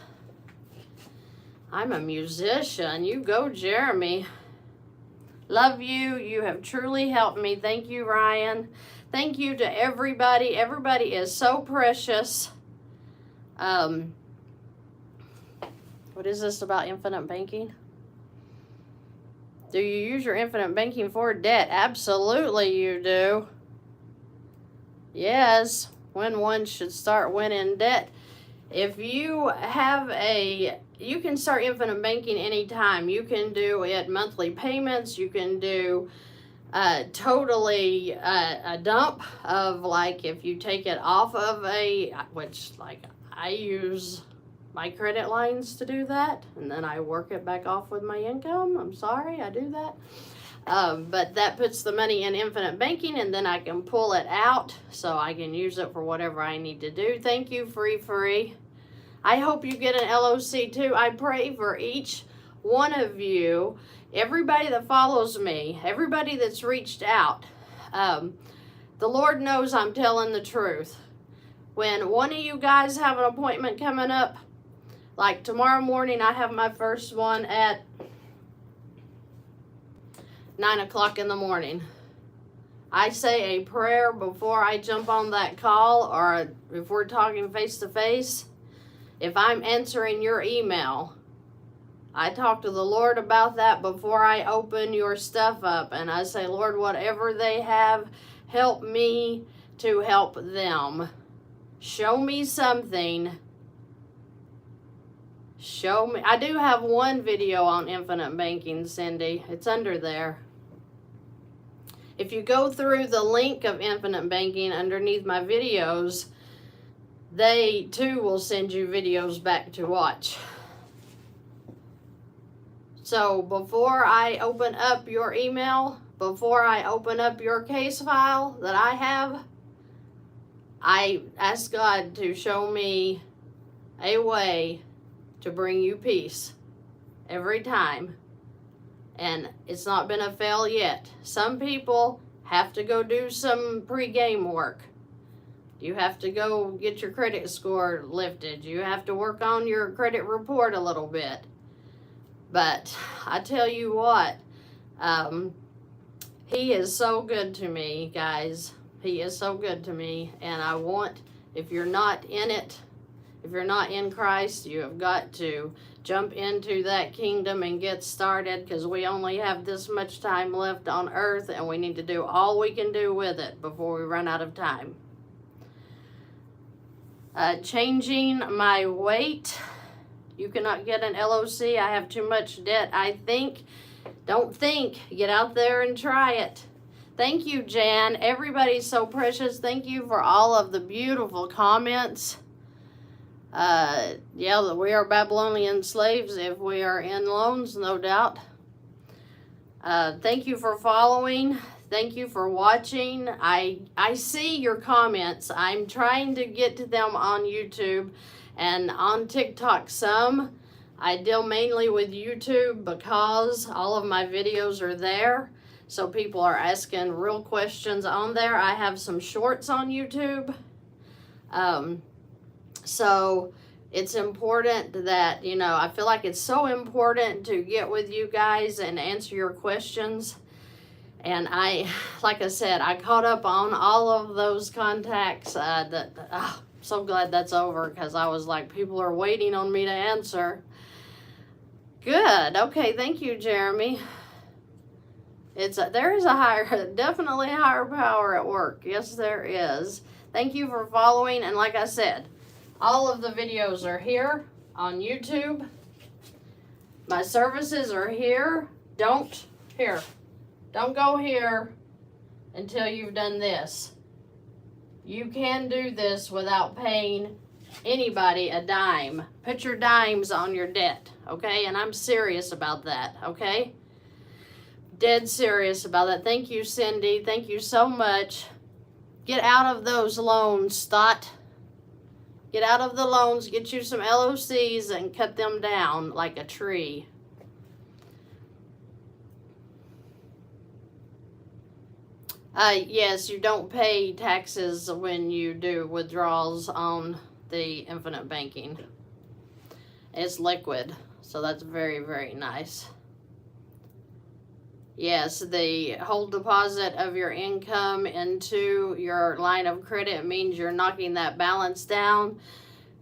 I'm a musician. You go, Jeremy. Love you. You have truly helped me. Thank you, Ryan. Thank you to everybody. Everybody is so precious. What is this about infinite banking? Do you use your infinite banking for debt? Absolutely you do. Yes, when one should start winning debt. If you have a you can start infinite banking anytime. You can do it monthly payments. You can do totally a dump of, like, if you take it off of which, like, I use my credit lines to do that, and then I work it back off with my income. I'm sorry, I do that. But that puts the money in infinite banking, and then I can pull it out so I can use it for whatever I need to do. Thank you, Free. I hope you get an LOC too. I pray for each one of you, everybody that follows me, everybody that's reached out. The Lord knows I'm telling the truth. When one of you guys have an appointment coming up, like tomorrow morning, I have my first one at 9 o'clock in the morning. I say a prayer before I jump on that call, or if we're talking face to face. If I'm answering your email, I talk to the Lord about that before I open your stuff up, and I say, Lord, whatever they have, help me to help them. Show me something. Show me. I do have one video on infinite banking, Cindy. It's under there. If you go through the link of infinite banking underneath my videos, they too will send you videos back to watch. So before I open up your email, before I open up your case file that I have, I ask God to show me a way to bring you peace every time. And it's not been a fail yet. Some people have to go do some pre-game work. You have to go get your credit score lifted. You have to work on your credit report a little bit. But I tell you what, He is so good to me, guys. He is so good to me. And I want, if you're not in it, if you're not in Christ, you have got to jump into that kingdom and get started, because we only have this much time left on earth, and we need to do all we can do with it before we run out of time. Changing my weight. You cannot get an LOC. I have too much debt. I think. Don't think. Get out there and try it. Thank you, Jan. Everybody's so precious. Thank you for all of the beautiful comments. Yeah, we are Babylonian slaves if we are in loans, no doubt. Thank you for following. Thank you for watching. I see your comments. I'm trying to get to them on YouTube and on TikTok some. I deal mainly with YouTube because all of my videos are there. So people are asking real questions on there. I have some shorts on YouTube. So it's important that, you know, I feel like it's so important to get with you guys and answer your questions. And like I said, I caught up on all of those contacts. So glad that's over, because I was like, people are waiting on me to answer. Good. Okay. Thank you, Jeremy. There is definitely a higher power at work. Yes, there is. Thank you for following. And like I said, all of the videos are here on YouTube. My services are here. Don't go here until you've done this. You can do this without paying anybody a dime. Put your dimes on your debt, okay? And I'm serious about that, okay? Dead serious about that. Thank you, Cindy. Thank you so much. Get out of those loans, Stott. Get out of the loans. Get you some LOCs and cut them down like a tree. Yes, you don't pay taxes when you do withdrawals on the infinite banking. It's liquid, so that's very, very nice. Yes, the whole deposit of your income into your line of credit means you're knocking that balance down,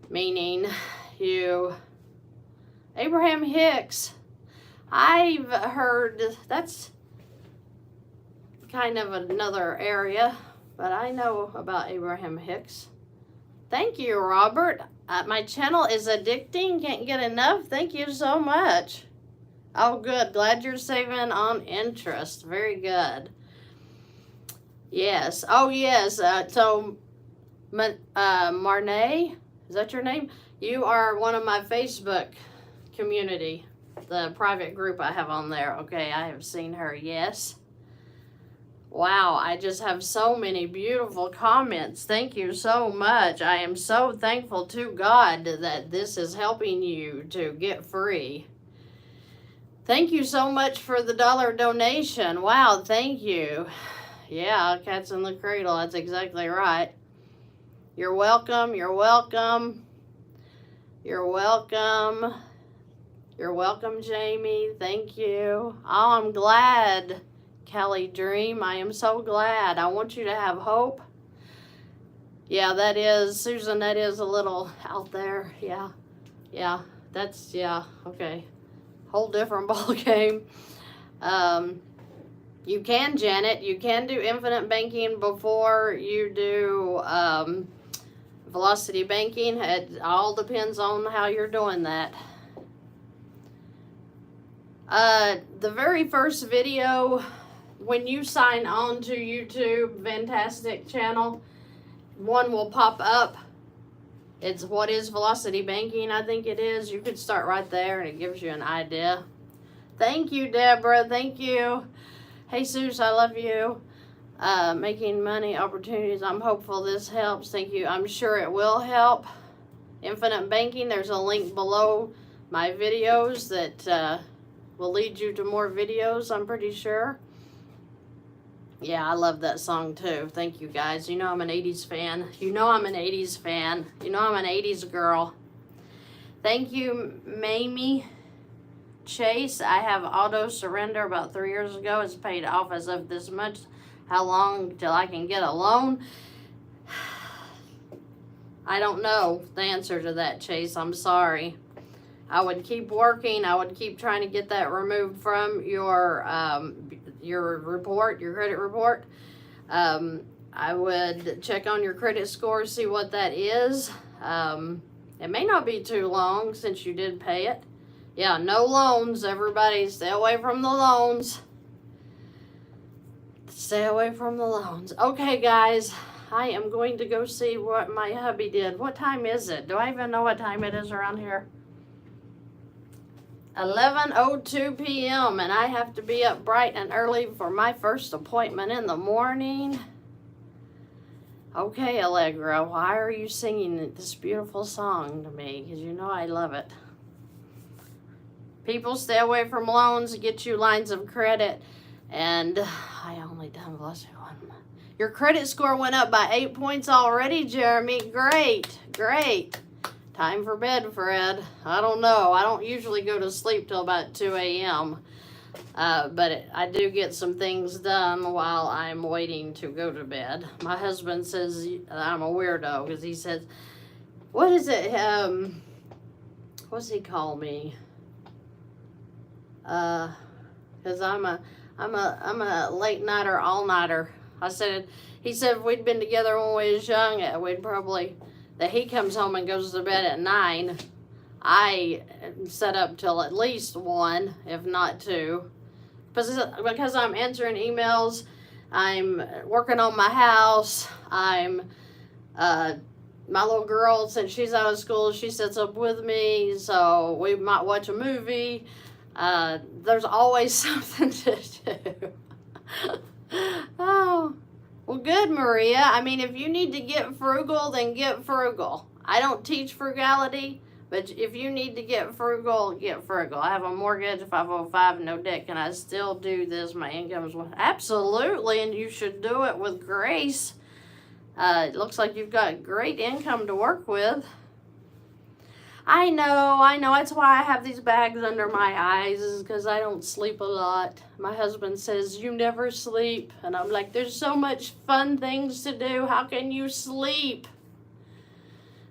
meaning Abraham Hicks, I've heard that's kind of another area, but I know about Abraham Hicks. Thank you, Robert. My channel is addicting. Can't get enough. Thank you so much. Oh, good. Glad you're saving on interest. Very good. Yes. Oh, yes. So, Marnay, is that your name? You are one of my Facebook community, the private group I have on there. Okay, I have seen her. Yes. Wow, I just have so many beautiful comments. Thank you so much. I am so thankful to God that this is helping you to get free. Thank you so much for the $1 donation. Wow, thank you. Yeah, Cats in the Cradle. That's exactly right. You're welcome. You're welcome. You're welcome. You're welcome, Jamie. Thank you. Oh, I'm glad, Kelly Dream. I am so glad. I want you to have hope. Yeah, that is, Susan, that is a little out there. Yeah. Yeah. That's, yeah. Okay. Whole different ball game. You can, Janet, you can do infinite banking before you do velocity banking. It all depends on how you're doing that. The very first video, when you sign on to YouTube VANNtastic channel, one will pop up. It's what is velocity banking, I think it is. You could start right there and it gives you an idea. Thank you, Deborah. Thank you. Hey, Jesus, I love you. Making money opportunities. I'm hopeful this helps. Thank you. I'm sure it will help. Infinite banking. There's a link below my videos that will lead you to more videos, I'm pretty sure. Yeah, I love that song too. Thank you, guys. You know I'm an 80s fan. You know I'm an 80s fan. You know I'm an 80s girl. Thank you, Mamie. Chase, I have auto surrender about 3 years ago. It's paid off as of this much. How long till I can get a loan? I don't know the answer to that, Chase. I'm sorry. I would keep working. I would keep trying to get that removed from your report, your credit report. I would check on your credit score, see what that is. It may not be too long since you did pay it. Yeah, no loans. Everybody stay away from the loans. Stay away from the loans. Okay, guys, I am going to go see what my hubby did. What time is it? Do I even know what time it is around here? 11:02 p.m. and I have to be up bright and early for my first appointment in the morning. Okay, Allegra, why are you singing this beautiful song to me? Because you know I love it. People, stay away from loans, get you lines of credit. And I only done velocity one. Your credit score went up by 8 points already, Jeremy. Great, great. Time for bed, Fred. I don't know. I don't usually go to sleep till about 2 a.m. But I do get some things done while I'm waiting to go to bed. My husband says I'm a weirdo because he says, what is it? What's he call me? Because I'm a late nighter, all nighter. He said if we'd been together when we was young, we'd probably, that he comes home and goes to bed at 9. I set up till at least 1, if not 2. Because I'm answering emails, I'm working on my house, my little girl, since she's out of school, she sits up with me, so we might watch a movie. There's always something to do. Oh, well, good, Maria. I mean, if you need to get frugal, then get frugal. I don't teach frugality, but if you need to get frugal, get frugal. I have a mortgage, 505, no debt. Can I still do this? My income is absolutely, and you should do it with grace. It looks like you've got great income to work with. I know. That's why I have these bags under my eyes, is because I don't sleep a lot. My husband says, you never sleep. And I'm like, there's so much fun things to do. How can you sleep?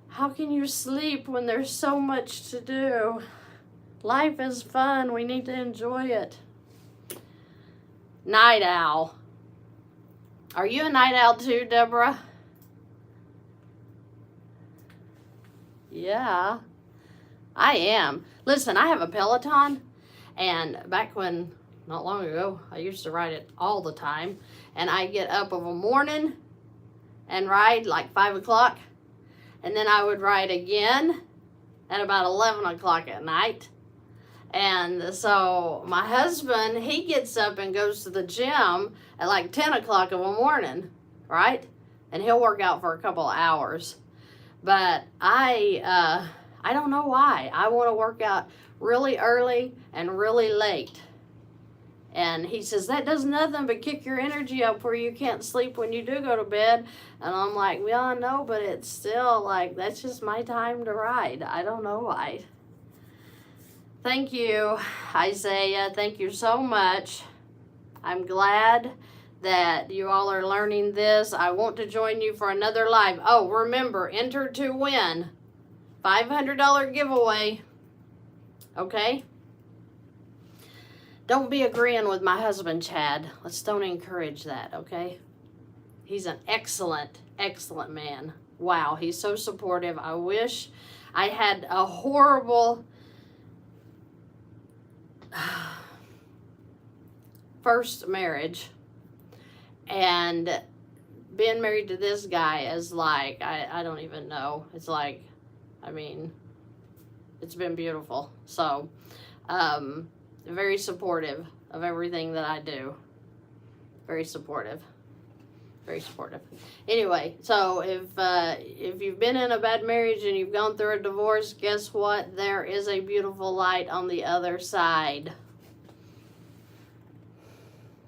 How can you sleep when there's so much to do? Life is fun. We need to enjoy it. Night owl. Are you a night owl too, Deborah? Yeah, I am. Listen, I have a Peloton, and back when, not long ago, I used to ride it all the time, and I get up of a morning and ride like 5 o'clock, and then I would ride again at about 11 o'clock at night. And so my husband, he gets up and goes to the gym at like 10 o'clock of a morning, right? And he'll work out for a couple of hours. But I don't know why. I want to work out really early and really late. And he says, that does nothing but kick your energy up where you can't sleep when you do go to bed. And I'm like, well, I know, but it's still like, that's just my time to ride. I don't know why. Thank you, Isaiah. Thank you so much. I'm glad that you all are learning this. I want to join you for another live. Oh, remember, enter to win. $500 giveaway. Okay? Don't be agreeing with my husband, Chad. Let's don't encourage that, okay? He's an excellent, excellent man. Wow, he's so supportive. I wish I had a horrible first marriage, and being married to this guy is like, I don't even know. It's like, I mean, it's been beautiful. So, very supportive of everything that I do. Very supportive. Very supportive. Anyway, so if you've been in a bad marriage and you've gone through a divorce, guess what? There is a beautiful light on the other side.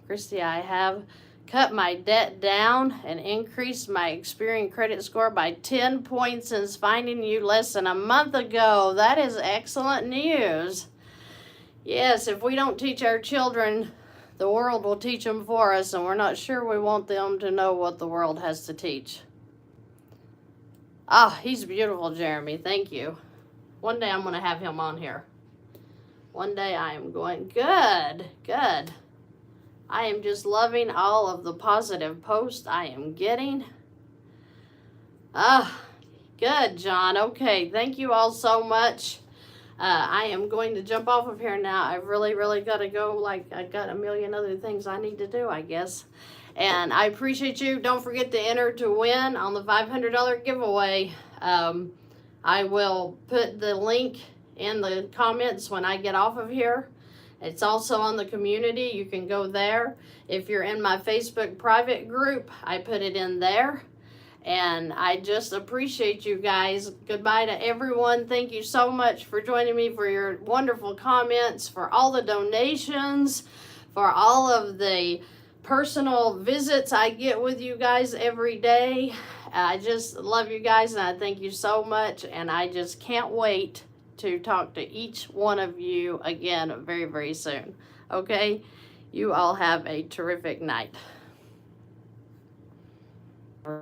Christy, I have cut my debt down and increased my Experian credit score by 10 points since finding you less than a month ago. That is excellent news. Yes, if we don't teach our children, the world will teach them for us, and we're not sure we want them to know what the world has to teach. Ah, he's beautiful, Jeremy. Thank you. One day I'm going to have him on here. One day I am going, good, good. I am just loving all of the positive posts I am getting. Ah, good, John. Okay, thank you all so much. I am going to jump off of here now. I've really got to go. Like, I got a million other things I need to do, I guess. And I appreciate you. Don't forget to enter to win on the $500 giveaway. I will put the link in the comments when I get off of here. It's also on the community. You can go there. If you're in my Facebook private group, I put it in there. And I just appreciate you guys. Goodbye to everyone. Thank you so much for joining me, for your wonderful comments, for all the donations, for all of the personal visits I get with you guys every day. I just love you guys, and I thank you so much. And I just can't wait to talk to each one of you again very soon. Okay? You all have a terrific night.